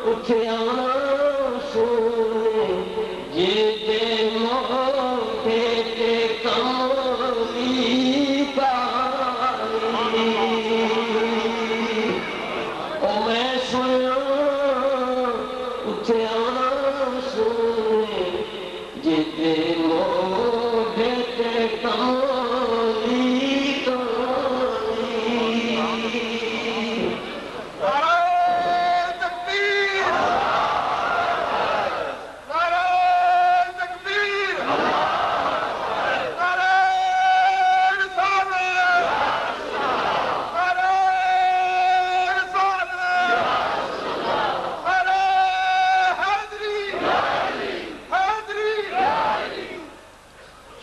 اٹھے سونے یہ دے موتے تے کملی کالی او میں سنا اٹھے سونے یہ دے موتے تے کملی کالی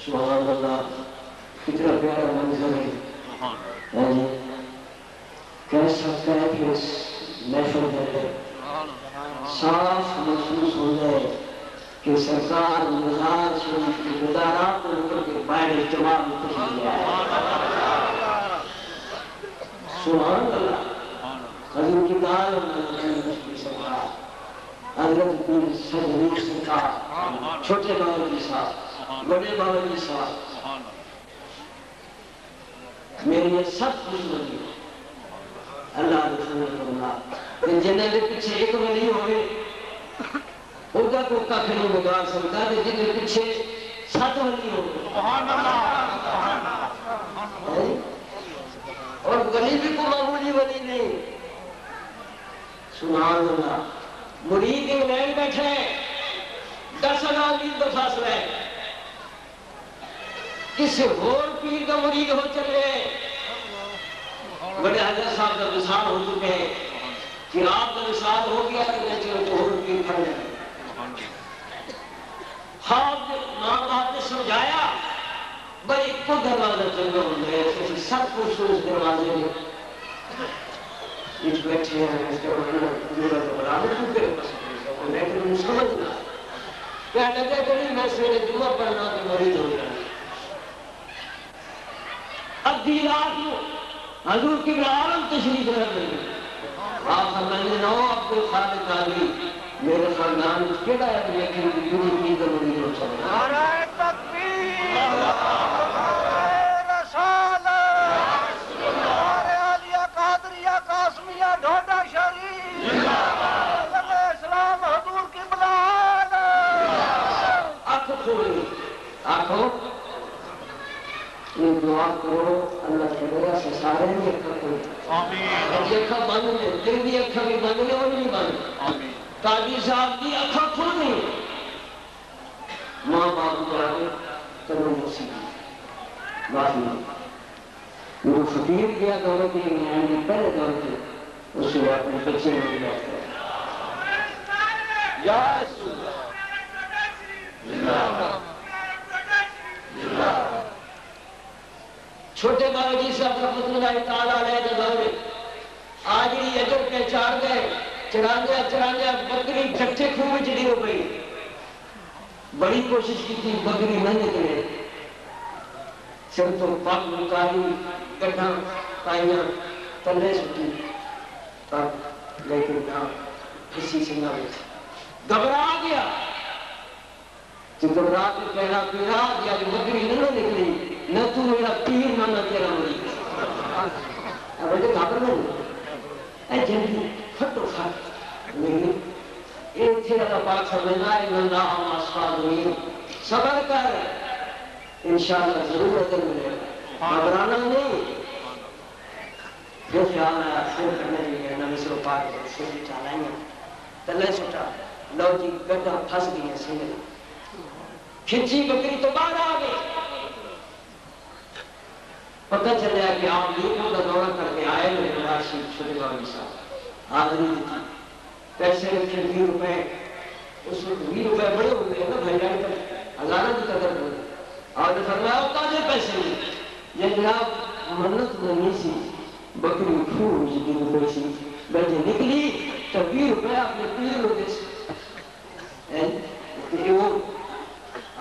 سبحان اللہ کتنا پیارا منظر ہے کیسا کیفیس محفل ہے صاف محسوس ہو جائے کہ سرکار مزار شریف کی مدارات میں نکل کے باہر اجتماع میں تشریف لے آئے سبحان اللہ حضور کی دعا سرکار حضرت پیر سید حنیف سرکار چھوٹے بابا جی صاحب بڑے بابا جی صاحب میری یہ سب کچھ بنی اللہ رسول اللہ جنہیں دے پیچھے ایک ولی ہوئے اُدھا کو کافر نہیں بگاڑ سکتا جنہیں پیچھے 7 ولی ہوئے اور ولی بھی کو معمولی ولی نہیں سبحان اللہ مرید انگلینڈ بیٹھے 10,000 میل کا فاصلہ ہے کسی اور پیر کا مرید ہو چلے بڑے حضرت صاحب کا وصال ہو چکے ہیں پھر آپ کا وصال ہو گیا کہ میں چلو تو اور پیر کھڑ جائے خواب ماں باپ نے سمجھایا بڑی کو دروازہ چل رہا ہوں گے سب کچھ اس دروازے میں اس بیٹھے ہیں اس کے بعد بلا میں تو پھر لیکن سمجھنا کیا لگے کہ میں سویرے جمعہ پڑھنا تو مرید ہو جائے اب دی رات میں حضور کی عالم تشریف رکھ رہے ہیں آپ فرمائیں نو عبد الخالق علی میرے خاندان میں کیڑا ہے کہ لیکن پوری کی ضروری ہو چاہے نعرہ تکبیر رسالت نعرہ عالیہ قادریہ قاسمیہ ڈھوڈا شریف اسلام حضور کی بلال آنکھ کھولی آنکھوں یہ دعا کرو اللہ کے وجہ سے سارے بھی اکھا کھولی یہ اکھا بند ہے دل بھی اکھا بھی بند ہے اور بھی بند قاضی صاحب کی اکھا کھولی ماں باپ کو آگے کرو موسیقی معافی وہ فقیر کیا دورے کے انگلینڈ کے پہلے دورے تھے اس سے وہ اپنے بچے میں بھی بات کرے یا رسول اللہ چھوٹے بابا جی صاحب رحمت اللہ تعالیٰ علیہ دورے آج ہی اجر کے چراندیا بکری ٹھٹھے کھوہ میں چلی ہو گئی بڑی کوشش کی تھی بکری نہ نکلے سر تو پاک مکاری کٹھا پائیاں تلے سٹی لیکن نہ کسی سے نہ بیٹھا گھبرا گیا جو گھبرا کے کہنا پیرا دیا جو بکری نہ نکلی نہ تو میرا پیر نہ تیرا مرید اب مجھے گھبر نہیں اے جلدی پھٹو پھٹ نہیں ایک تھی اللہ پاک فرمائنا ان اللہ ہم اصحابین صبر کر انشاءاللہ ضرور اجر ملے گھبرانا نہیں جو خیال ہے شروع کرنے لیے نبی صلی اللہ علیہ وسلم شروع چالائیں تلے سٹا لو جی گڈا پھنس گئی ہے سینے کھچی بکری تو باہر آ گئی پتہ چلیا کہ آپ میرپور کا دورہ کر کے آئے میرے نواز شریف چھوٹے والی صاحب حاضری دیتی پیسے رکھے 20 روپے اس وقت 20 روپے بڑے ہو گئے نا بھائی جان پر ہزاروں کی قدر ہو گئی اور فرمایا ہوتا جو پیسے نہیں یہ جناب منت نہیں سی بکری کھو جی روپے سی میں جو نکلی تو 20 روپے آپ نے 3 روپے سے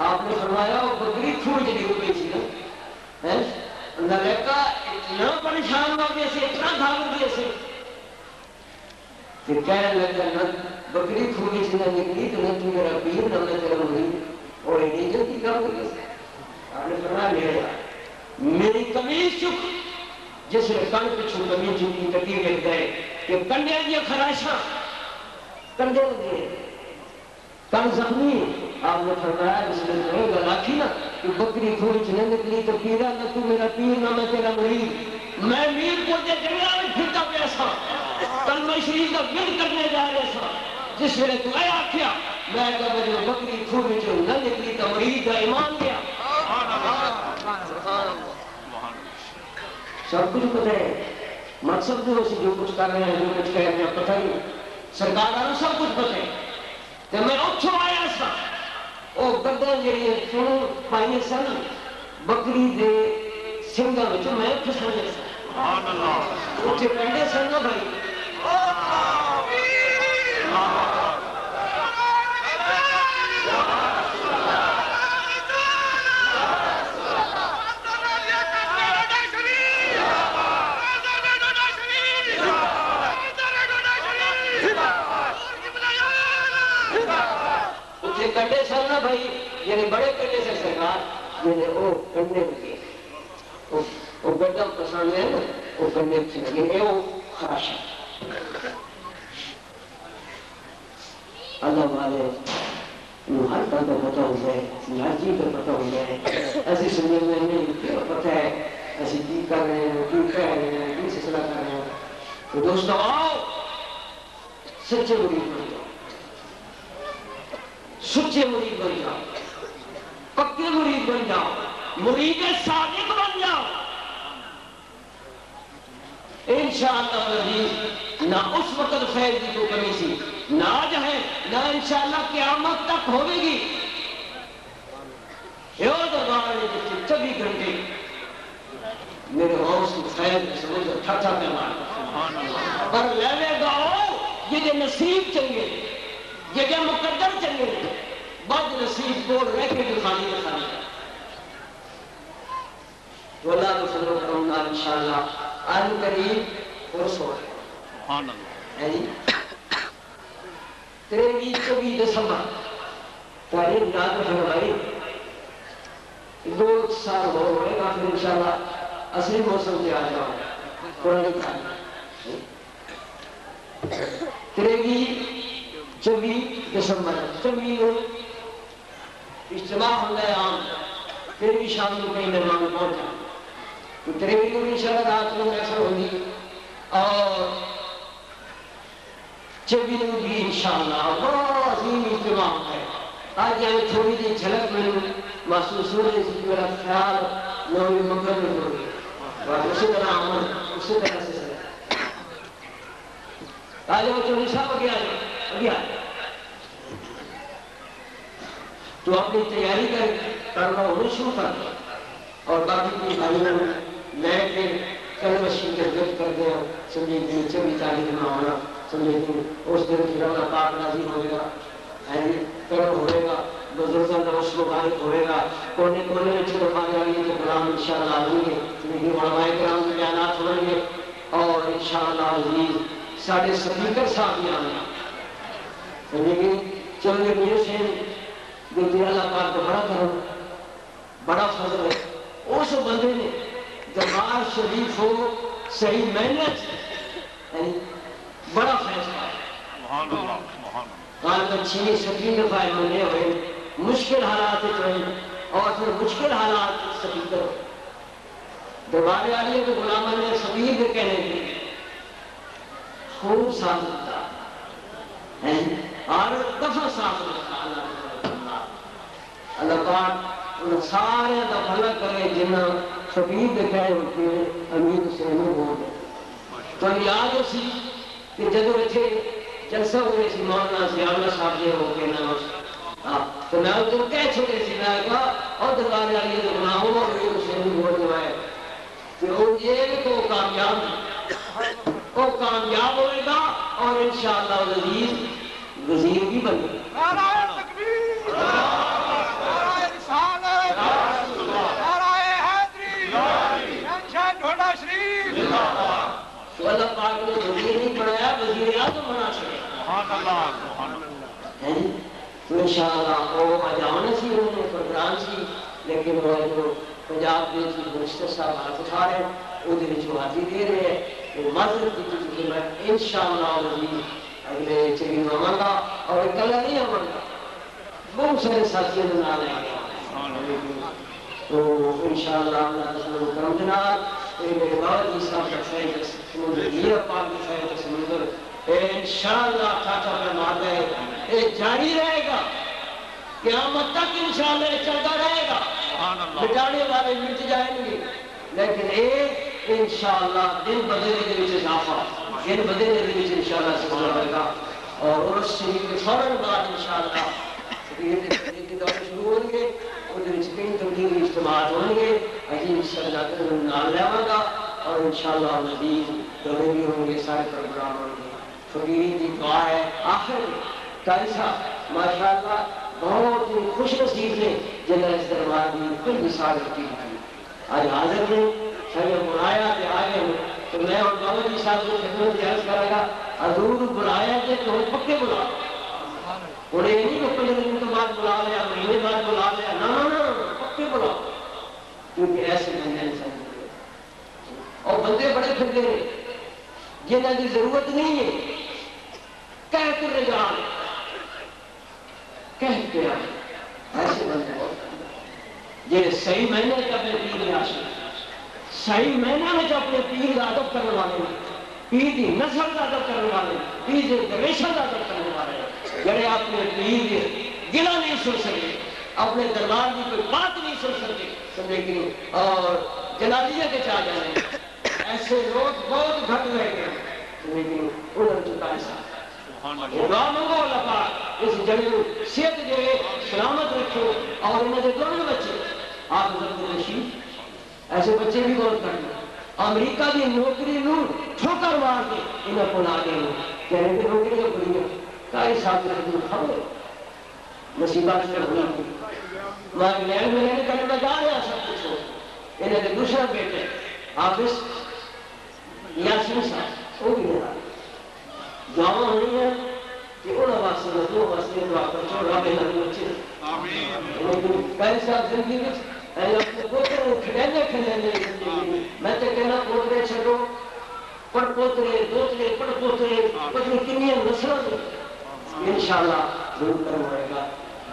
آپ نے فرمایا وہ بکری کھو جی روپے سی نا اللہ لکھا اتنا پریشان ہو گئے سے اتنا بھاگ گئے سے پھر کہنے لگا نہ بکری کھولی سے نہ نکلی تو نہ تو میرا پیر نہ میں تیرا مرید اور یہ جلدی کام ہو گیا آپ نے فرمایا لے میری قمیض چک جس نے کن پچھو قمیض چکی تکیب لکھ گئے کہ کنڈے دیا خراشاں کنڈے دیا کن زخمی آپ نے فرمایا جس نے کہے گا لاکھی نا کہ بکری کھولی سے نہ نکلی تو پیرا نہ تو میرا پیر نہ میں تیرا مرید میں میر کو دے جگہ میں پھرتا پیسا کلمہ شریف کا ورد کرنے جا رہے سا جس ویلے تو اے آکھیا میں کہا جو بکری کھولی جو نہ نکلی تو مرید کا ایمان گیا سب کچھ پتہ ہے مقصد جو اسی جو کچھ کر رہے ہیں جو کچھ کہہ رہے ہیں پتہ ہی سرکاروں سب کچھ پتہ ہے تو میں اچھو آیا سا او گردہ جڑی سنو پائیے سن بکری دے سنگا میں جو میں پھسا جائے سا اچھے کنڈے سن نا بھائی کنڈے سن نا بھائی یعنی بڑے کنڈے سے سرکار یعنی وہ کنڈے لگے وہ گردم پسند ہے نا وہ کنڈے سے لگے یہ وہ خراش ہے اللہ والے ہر طرح کا پتہ ہو گئے لارجی کا پتہ ہو گئے ایسی سننے میں نہیں پتہ ہے ایسی کی کر رہے ہیں کی کہہ رہے ہیں کی سلسلہ کر رہے ہیں تو دوستو آؤ سچے مرید بن جاؤ سچے مرید بن جاؤ پکے مرید بن جاؤ مرید صادق بن جاؤ انشاءاللہ العزیز نہ اس وقت خیر کی کوئی کمی سی نہ آج ہے نہ انشاءاللہ قیامت تک ہوئے گی یہ دربار ہے جس سے 24 گھنٹے میرے غوث کی خیر سمجھ ٹھٹھا پیمانا پر لے گاؤ یہ جو نصیب چنگے یہ جو مقدر چنگے بد نصیب کو رہ کے دکھانی دکھانی تو اللہ کو صدر کروں گا انشاءاللہ آن قریب اور سو ہے جی 23 دسمبر تاریخ یاد رکھنا بھائی 2 سال ہوئے گا پھر انشاءاللہ اصلی موسم سے آ جاؤں قرآن کھانا 24 دسمبر 24 اجتماع ہوتا ہے عام پھر بھی شام کو کہیں مہمان پہنچا تو 23 کو انشاءاللہ رات کو ایسا ہوگی اور 24 بھی انشاءاللہ بڑا عظیم اجتماع ہے آج یہاں تھوڑی دیر جھلک میں محسوس ہو رہی ہے میرا خیال نویں مکر میں ہو گئی اور اسی طرح عمل اسی طرح سے سر آج وہ چونی صاحب ابھی آئے تو اپنی تیاری کرنا انہیں شروع کر دیں اور باقی کی بھائیوں لے کے کل مشین کے ذکر کر دیں سمجھے کہ 24 تاریخ میں ہونا سمجھے کہ اس دن کی رونا پاک نازل ہوئے گا کرم ہوئے گا بزرگوں کا اس مبارک ہوئے گا کونے کونے میں چھوٹے پانے والی کے غلام انشاءاللہ آئیں گے لیکن علماء کرام کے بیانات ہوئیں گے اور انشاءاللہ عزیز ساڑھے سپیکر صاحب بھی آنے لیکن چلنے میرے سے دیکھتے اللہ پاک کو بڑا کرم بڑا فضل ہے اس بندے نے دربار شریف ہو صحیح محنت بڑا فیصلہ ہے سبحان اللہ سبحان اللہ غالباً 6 دفعہ ہونے ہوئے مشکل حالات ہوئے اور پھر مشکل حالات سپیکر ہوئے دربار عالیہ کے غلاموں نے سپیر کے کہنے کے خوب ساتھ دیتا اور دفعہ ساتھ دیتا اللہ پاک ان سارے کا بھلا کرے جنہاں فقیر دے کہے ہوتے ہیں امیر حسین بول تو یاد ہو سی کہ جدو اتنے جلسہ ہوئے سی مولانا ضیاءاللہ صاحب دے ہو کے نام تو میں اس کو کہہ چھوڑے سی میں کہا اور دربار علی کے گناہوں اور امیر حسین بول روائے کہ وہ یہ تو کامیاب وہ کامیاب ہوئے گا اور انشاءاللہ العزیز وزیر بھی بنے گا نعرہ تکبیر، نعرہ رسالت، نعرہ حیدری، شہنشاہ ڈھونڈا شریف، تو اللہ پاک نے وزیر نہیں بنایا وزیر اعظم بنا سکے سبحان اللہ، سبحان اللہ۔ تو انشاءاللہ وہ اجاؤنے سی انہوں نے پروگرام سی لیکن وہ جو پنجاب کے منسٹر صاحب ہاتھ اٹھا رہے ہیں وہ دن جو حاضری دے رہے ہیں وہ معذرت کی چیزیں میں انشاءاللہ العزیز اگلے چلی آواں گا اور اکلا نہیں آواں گا بہت سارے ساتھیوں نے نام لے گیا تو انشاءاللہ اللہ رسول کرم جناب میرے بابا جی صاحب کا فیض سمندر یہ پاک کی فیض سمندر انشاءاللہ چاچا پر مار گئے یہ جاری رہے گا قیامت تک انشاءاللہ یہ چلتا رہے گا مٹانے والے مٹ جائیں گے لیکن ایک انشاءاللہ دن بدلنے کے وچ اضافہ دن بدلنے کے وچ انشاءاللہ سلسلہ رہے گا اور عرس شریف کے فوراً بعد انشاءاللہ یہ دور شروع ہوں گے اور کئی تبدیلی اجتماعات ہوں گے عظیم سرجات نام لیاں گا اور انشاءاللہ العزیز دورے بھی ہوں گے سارے پروگرام ہوں گے فقیری کی دعا ہے آخر قاری صاحب ماشاءاللہ بہت ہی خوش نصیب نے جنہیں اس دربار کی کل مثال رکھی تھی آج حاضر نے سارے بلایا کہ آئے ہیں تو میں اور بابا جی صاحب کو خدمت عرض کرے گا حضور بلایا کہ تو پکے بلا انہیں یہ نہیں کہ 15 دن کے بعد بلا لیا مہینے بعد بلا لیا نہ پکے بلا کیونکہ ایسے بندے انسان اور بندے بڑے پھرتے ہیں جنہیں کی ضرورت نہیں ہے کہہ کر رجال کہہ کے آئے ایسے بندے بہت یہ صحیح معنی کا اپنے پیر عاشق صحیح معنی میں جو اپنے پیر کا ادب کرنے والے پیر کی نسل کا ادب کرنے والے پیر کے دریشن کا ادب کرنے والے جڑے اپنے پیر کے گلا نہیں سن سکے اپنے دربار کی کوئی بات نہیں سن سکے سمجھے کہ اور جلالیہ کے چاہ جانے ایسے لوگ بہت گھٹ رہے گئے لیکن انہوں چکا ایسا دعا منگو اللہ پاک اس جڑی صحت جو ہے سلامت رکھو اور انہوں نے دونوں بچے آپ حضرت رشید ایسے بچے بھی بہت کرتے امریکہ کی نوکری نو ٹھوکر مار کے انہوں کو لا گئے کہنے کہ نوکری کو کھلی ہے کئی ساتھ میں خدمت کھاؤ نصیبات سے بھولا میں انگلینڈ میں رہنے کرنے میں جا رہا سب کچھ ہو انہیں کے دوسرا بیٹے حافظ یاسین صاحب وہ بھی میرا دعا ہونی ہے کہ انہوں واسطے دو واسطے دعا کر چھوڑ رہا بے نبی بچے لیکن کئی صاحب زندگی میں اپنے پوترے کھڑینے زندگی میں تو کہنا پوترے چھڑو پڑ پوترے دوترے پڑ پوترے پتنی کنی نسلوں میں انشاءاللہ ضرور کرنا ہوئے گا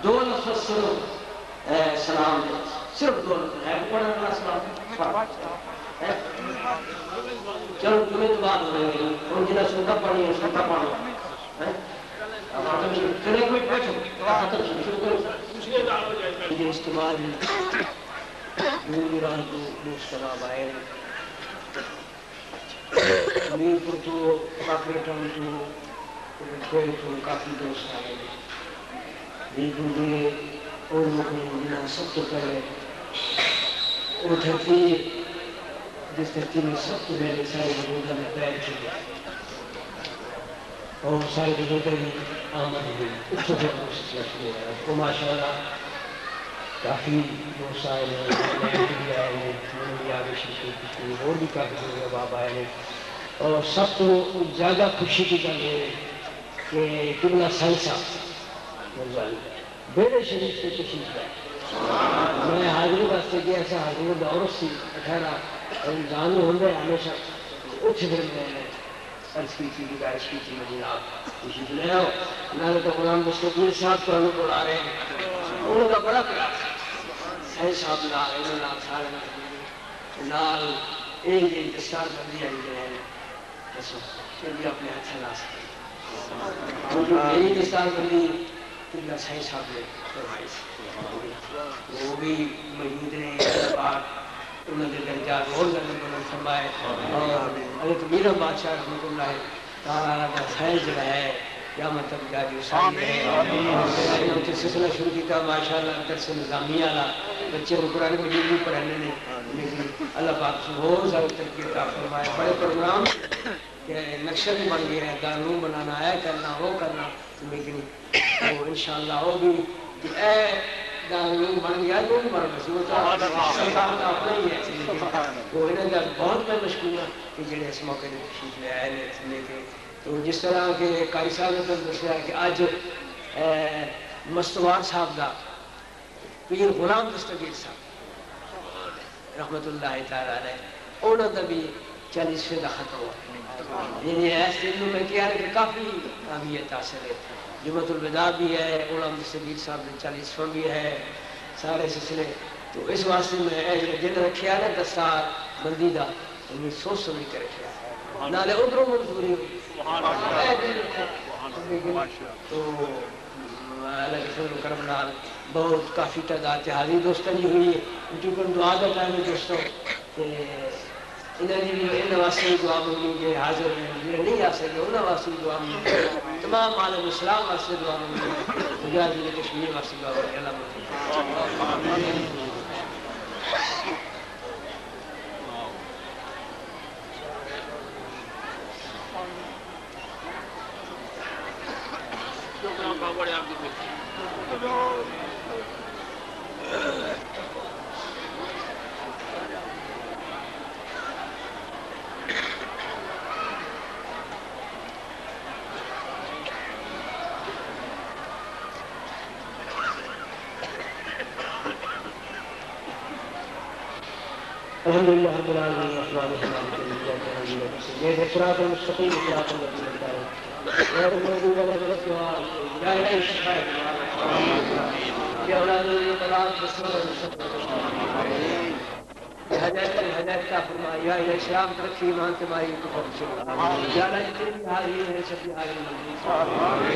2 لفظ صرف سلام دے صرف 2 لفظ ہے پڑھنے والا سلام چلو جمعے تو بعد ہو رہے ہیں ان جنہیں سنتا پڑھنی ہے سنتا پڑھو چلو ایک منٹ بیٹھو ختم شروع کرو یہ استعمال نور راہ کو دوست سلام آئے امیر پر تو کافی ٹائم تو کوئی تو کافی دوست آئے لیکن یہ اور مکمل جنہیں سب تو کرے وہ دھرتی جس دھرتی میں سب تو میرے سارے وجودہ میں پیر چلے اور سارے وجودہ میں آمد ہوئی اس سے کوشش رکھنے ہے وہ ماشاءاللہ کافی دوست آئے ہیں بھی آئے ہیں بھی آگے شکل کچھ اور بھی کافی لوگ باب آئے ہیں اور سب تو زیادہ خوشی کی گل ہے کہ قبلہ سائنسا بیڑے شریف سے تشریف ہے میں حاضری واسطے گیا ایسا حاضری دور سی اٹھارہ رمضان میں ہوں گے ہمیشہ اٹھ پھر میں عرض کی تھی گزارش کی تھی مجھے آپ تشریف لے آؤ میں نے تو غلام مستقبل صاحب کو ہمیں بلا رہے ہیں انہوں کا بڑا پیار صحیح صاحب لا رہے ہیں نال سارے نال ایک دن دستار بندی آئی جائے چلیے اپنے ہاتھ سے لا سکتے میری دستار بندی قبلہ صحیح صاحب نے فرمائی وہ بھی موجود ہیں بار انہوں نے درجات اور زیادہ بلند فرمائے اور حضرت میرا بادشاہ رحمۃ اللہ تعالیٰ کا فیض جو ہے قیامت تک جاری ساری ہے سلسلہ شروع کیا ماشاء اللہ درس نظامیہ والا بچے کو قرآن مجید بھی پڑھنے نے لیکن اللہ پاک سے بہت زیادہ ترقی عطا فرمائے بڑے پروگرام کہ نقشہ بھی بن گیا ہے دارالعلوم بنانا ہے کرنا وہ کرنا لیکن وہ انشاءاللہ وہ بھی اے دارالعلوم بن گیا جو بھی بن گیا وہ سرکار کا اپنا ہی ہے وہ انہیں کا بہت میں مشکور ہوں کہ جڑے اس موقع نے تشریف لے آئے لے کے تو جس طرح کہ قاری صاحب نے دسیا کہ اج مستوار صاحب دا پیر غلام دستگیر صاحب رحمت اللہ تعالی علیہ انہوں نے بھی 40ویں دا ختم ہوا یعنی اس دن میں کہہ رہے کہ کافی اہمیت حاصل ہے جمعۃ الوداع بھی ہے غلام دستگیر صاحب نے 40واں بھی ہے سارے سلسلے تو اس واسطے میں جن رکھیا نا دستار بندی دا انہیں سوچ سمجھ کے رکھیا نالے ادھروں منظوری تو اللہ کے فضل و کرم نال بہت کافی تعداد حاضری دوستوں کی ہوئی ہے کیونکہ دعا کا ٹائم ہے دوستوں انہیں واسطے دعا منگی جو حاضر ہیں جنہیں نہیں آ سکے انہیں واسطے دعا منگی تمام عالم اسلام واسطے دعا منگی مجاہدین کشمیر واسطے دعا منگی اللہ منگی الحمد لله رب العالمين الرحمن الرحيم مالك الصراط المستقيم صراط الذين أنعمت غير المغضوب عليهم لا إله إلا الله يا أولاد الطلاق ہدایت کا فرمایا یا اسلام ترقی ایمان تمہاری کفر یا اللہ جتنی بھی حاضری ہے سب کی حاضری مندی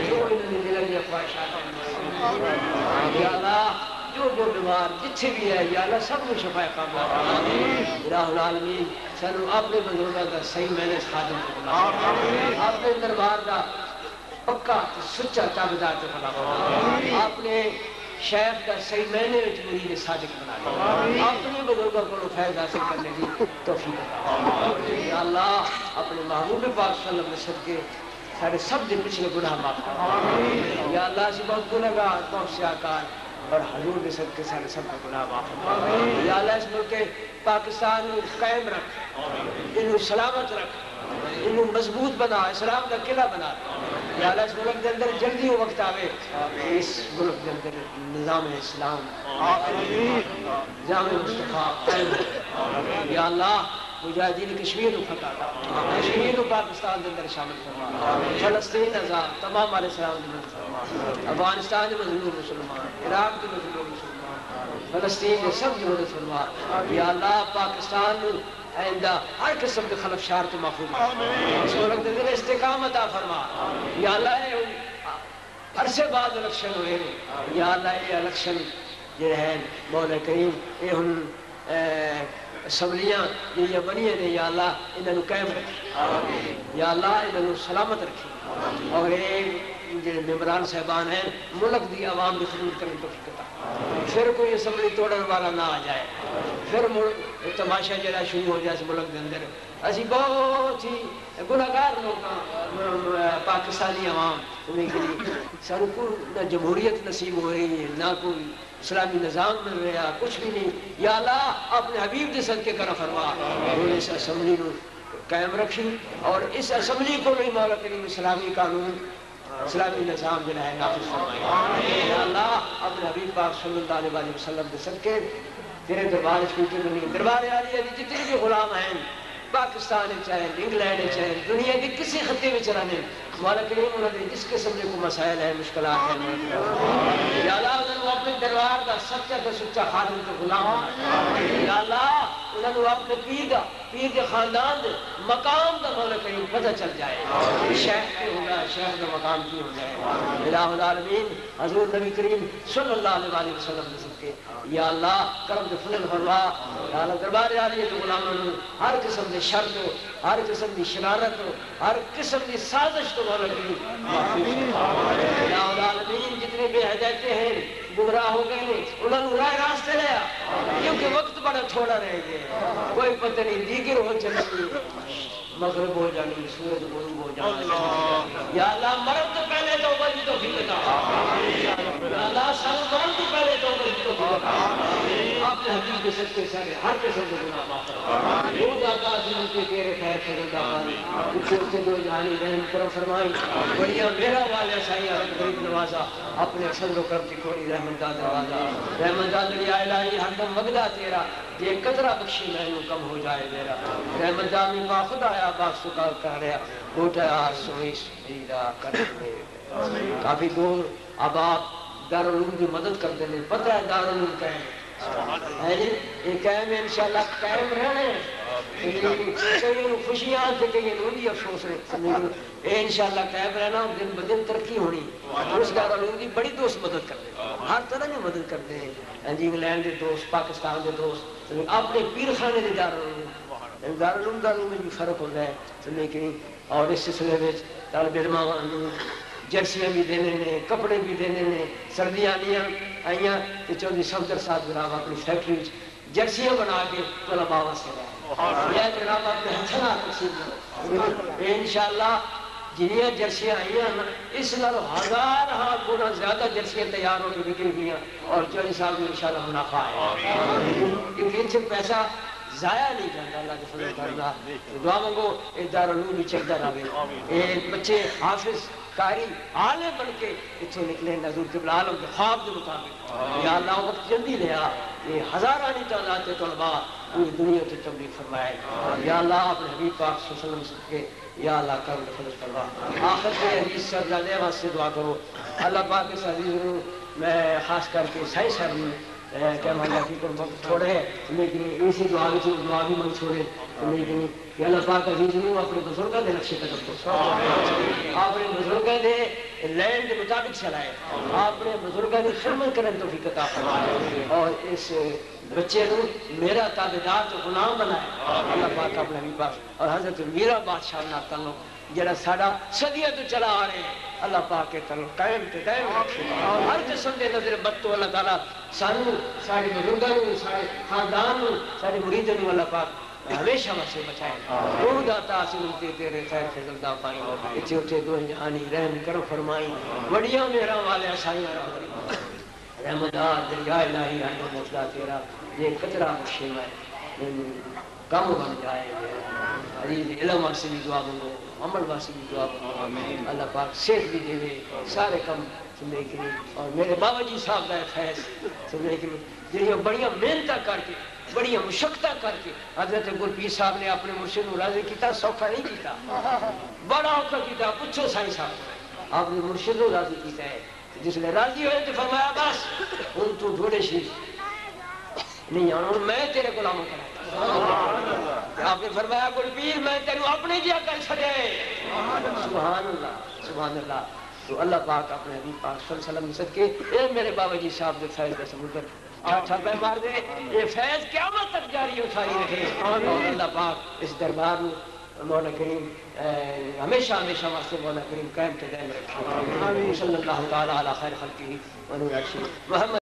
جو انہوں نے دلن یا خواہشات یا اللہ جو بیمار جتھے بھی ہے یا اللہ سب کو شفا کاملہ الہ العالمین سنو اپنے بزرگوں کا صحیح میں نے خادم کو بنا اپنے دربار کا پکا سچا تابعدار کو بنا اپنے شیخ کا صحیح معنی میں مرید صادق بنا دیا اپنے بزرگوں کو فیض حاصل کرنے کی توفیق عطا یا اللہ اپنے محبوب پاک صلی اللہ علیہ وسلم کے سارے سب دن پچھلے گناہ معاف کر یا اللہ سے بہت گناہگار بہت سیاکار اور حضور کے صدقے سارے سب کا گناہ معاف کر یا اللہ اس ملک پاکستان قائم رکھ انہوں سلامت رکھ انہوں مضبوط بنا اسلام کا قلعہ بنا یا اللہ اس ملک کے اندر جلدی وقت آوے اس ملک کے اندر نظام اسلام نظام مصطفیٰ قائم یا اللہ مجاہدین کشمیر کو فتح کشمیر کو پاکستان کے اندر شامل فرما فلسطین آزاد تمام علیہ السلام نے فرما افغانستان کے مظلوم مسلمان عراق کے مظلوم مسلمان فلسطین کے سب جو فرما یا اللہ پاکستان آئندہ ہر قسم کے خلف شار تو محفوظ اس ملک کے اندر استقامت عطا فرما یا اللہ عرصے بعد الیکشن ہوئے یا اللہ یہ الیکشن جو ہے مولا کریم یہ ہن اسمبلیاں یہ بنی ہیں یا اللہ انہوں قائم رکھی یا اللہ انہوں سلامت رکھی اور یہ ممبران صاحبان ہیں ملک دی عوام کی خدمت کرنے کو فکتا پھر کوئی اسمبلی توڑن والا نہ آ جائے پھر تماشا جڑا شروع ہو جائے اس ملک کے اندر اسی بہت ہی گناہگار لوگ پاکستانی عوام انہیں کے لیے سارے کو نہ جمہوریت نصیب ہو رہی ہے نہ کوئی اسلامی نظام مل رہا کچھ بھی نہیں یا اللہ اپنے حبیب کے صدقے کرم فرما انہوں نے اس اسمبلی کو قائم رکھی اور اس اسمبلی کو بھی مولا کریم اسلامی قانون اسلامی نظام جو ہے نافذ فرمائے یا اللہ اپنے حبیب پاک صلی اللہ علیہ وسلم کے صدقے تیرے دربار اس کی نہیں دربار عالیہ جتنے بھی غلام ہیں پاکستان چاہے انگلینڈ چاہے دنیا کے کسی خطے میں چلانے مولا کریم انہوں نے جس قسم کے مسائل ہیں مشکلات ہیں یا اللہ انہوں نے اپنے دربار کا سچا خادم تو غلام یا اللہ انہوں نے اپنے پیر کے خاندان دے مقام دا مولا کریم پتہ چل جائے شیخ کے ہوگا شیخ کا مقام کی ہو جائے الہ العالمین حضور نبی کریم صلی اللہ علیہ وسلم نے سب کے یا اللہ کرم دے فضل فرما یا اللہ دربار عالی تو غلاموں نے ہر قسم دے شر تو ہر قسم دی شرارت تو ہر قسم دی سازش تو مولا کریم الہ العالمین جتنے بے ہدایتیں ہیں گمراہ ہو گئے ہیں انہوں نے راہ راستے لیا کیونکہ وقت بڑا تھوڑا رہ گیا کوئی پتہ نہیں دیگر ہو چلی مغرب ہو جانی سورج غروب ہو جانا یا اللہ مرد تو پہلے توبہ کی توفیق عطا یا اللہ سال مرد تو پہلے توبہ کی توفیق عطا اپنے حبیب کے صدقے سے ہر قسم کے گناہ معاف فرما وہ داتا جن کے تیرے خیر فضل داخل کچھ سے دو جہانی رحم کرم فرمائی بڑیا میرا والے سائیہ غریب نوازا اپنے صدر و کرم کی کوئی رحمت دا دروازہ رحمت دا دریا الہی ہر دم وگدا تیرا یہ قطرہ بخشی میں کم ہو جائے میرا رحمت دا میں ما خدا آیا باق سکال کر رہا بوٹا سوئی سوئیدہ کر رہے کافی دور اب آپ دارالعلوم کی مدد کر دینے پتہ ہے دارالعلوم قائم ہے جی یہ قائم ہے انشاءاللہ قائم رہنے کئی خوشیاں تھے کہ یہ لوگی افسوس رہے اے انشاءاللہ قائم رہنا دن بدن ترقی ہونی اس دارالعلوم کی بڑی دوست مدد کرتے ہیں ہر طرح کی مدد کرتے ہیں جی انگلینڈ کے دوست پاکستان کے دوست اپنے پیر خانے کے دارالعلوم میں بھی فرق ہوتا ہے لیکن اور اس سلسلے میں طالب علم جرسیاں بھی دینے نے کپڑے بھی دینے نے سردیاں آئیاں کہ چودھری صفدر صاحب جناب اپنی فیکٹری جرسیاں بنا کے طلباء واسطے رہے یا جناب اپنے ہتھیار تقسیم انشاءاللہ جنیاں جرسیاں آئیاں اس لئے ہزار گنا زیادہ جرسیاں تیار ہو کے بکری ہوئی اور چودھری صاحب کو انشاءاللہ منافع ہے کیونکہ ان سے پیسہ ضائع نہیں جاتا اللہ کے فضل کرنا دعا مانگو ایک دارالعلوم بھی چلتا رہے ایک بچے حافظ قاری عالم بن کے اتھوں نکلے حضور قبلہ عالم کے خواب کے مطابق یا اللہ وقت جلدی لیا یہ ہزارانی تعداد کے طلباء پوری دنیا سے تبلیغ فرمائے یا اللہ اپنے حبیب پاک صلی اللہ علیہ وسلم کے یا اللہ کرم فضل فرما آخر کے حدیث سے ابزادے واسطے دعا کرو اللہ پاک اس حدیث میں خاص کر کے صحیح صاحب کہ مانا کی وقت تھوڑے ہے لیکن اسی دعا بھی من چھوڑے لیکن کہ اللہ پاک عزیز نے اپنے بزرگوں کے نقشے قدم کو اپنے بزرگوں نے لینڈ کے مطابق چلائے اپنے بزرگوں نے خدمت کرنے توفیق عطا فرمائے اور اس بچے کو میرا تابعدار تو غلام بنائے اللہ پاک اپنے حبیب پاک اور حضرت میرا بادشاہ نہ تعلق جڑا ساڑا صدیہ تو چلا آ رہے ہیں اللہ پاک کے تعلق قائم تے دائم رکھے ہر قسم دے نظر بد تو اللہ تعالیٰ سانو سارے بزرگوں سارے خاندان سارے مریدوں اللہ پاک ہمیشہ واسے بچائے وہ داتا سنتے تیرے خیر فضل دا پائیں اچھے اٹھے دو جہانی رحم کرو فرمائیں بڑیاں میرا والے آسائیاں رحمدار دریا الہی ہر موجودہ تیرا یہ قطرہ بخشے میں کم بن جائے عزیز علم واسے بھی دعا بنو عمل واسے بھی دعا بنو اللہ پاک صحت بھی دے سارے کم سننے کے لیے اور میرے بابا جی صاحب کا فیض سننے کے لیے جنہیں بڑیاں محنتاں کر کے بڑیاں مشقتاں کر کے حضرت گلپیر صاحب نے اپنے مرشد کو راضی کیتا سوکھا نہیں کیتا بڑا اوکھا کیتا پوچھو سائیں صاحب آپ نے مرشد کو راضی کیتا ہے جس نے راضی ہوئے تو فرمایا بس ان تو ڈھوڑے شریف نہیں آنا میں تیرے غلاموں کرتا آپ نے فرمایا گلپیر میں تیرے اپنے جیا کر چھڑے سبحان اللہ تو اللہ پاک اپنے حبیب پاک صلی اللہ علیہ وسلم صدقے اے میرے بابا جی صاحب دے فیض کا سمندر چھاپے مار دے یہ فیض قیامت تک جاری ہو ساری رکھے اور اللہ پاک اس دربار میں مولا کریم ہمیشہ واسطے مولا کریم قائم کے دائم رکھے صلی اللہ تعالیٰ علی خیر خلقہ ونور عرشہ محمد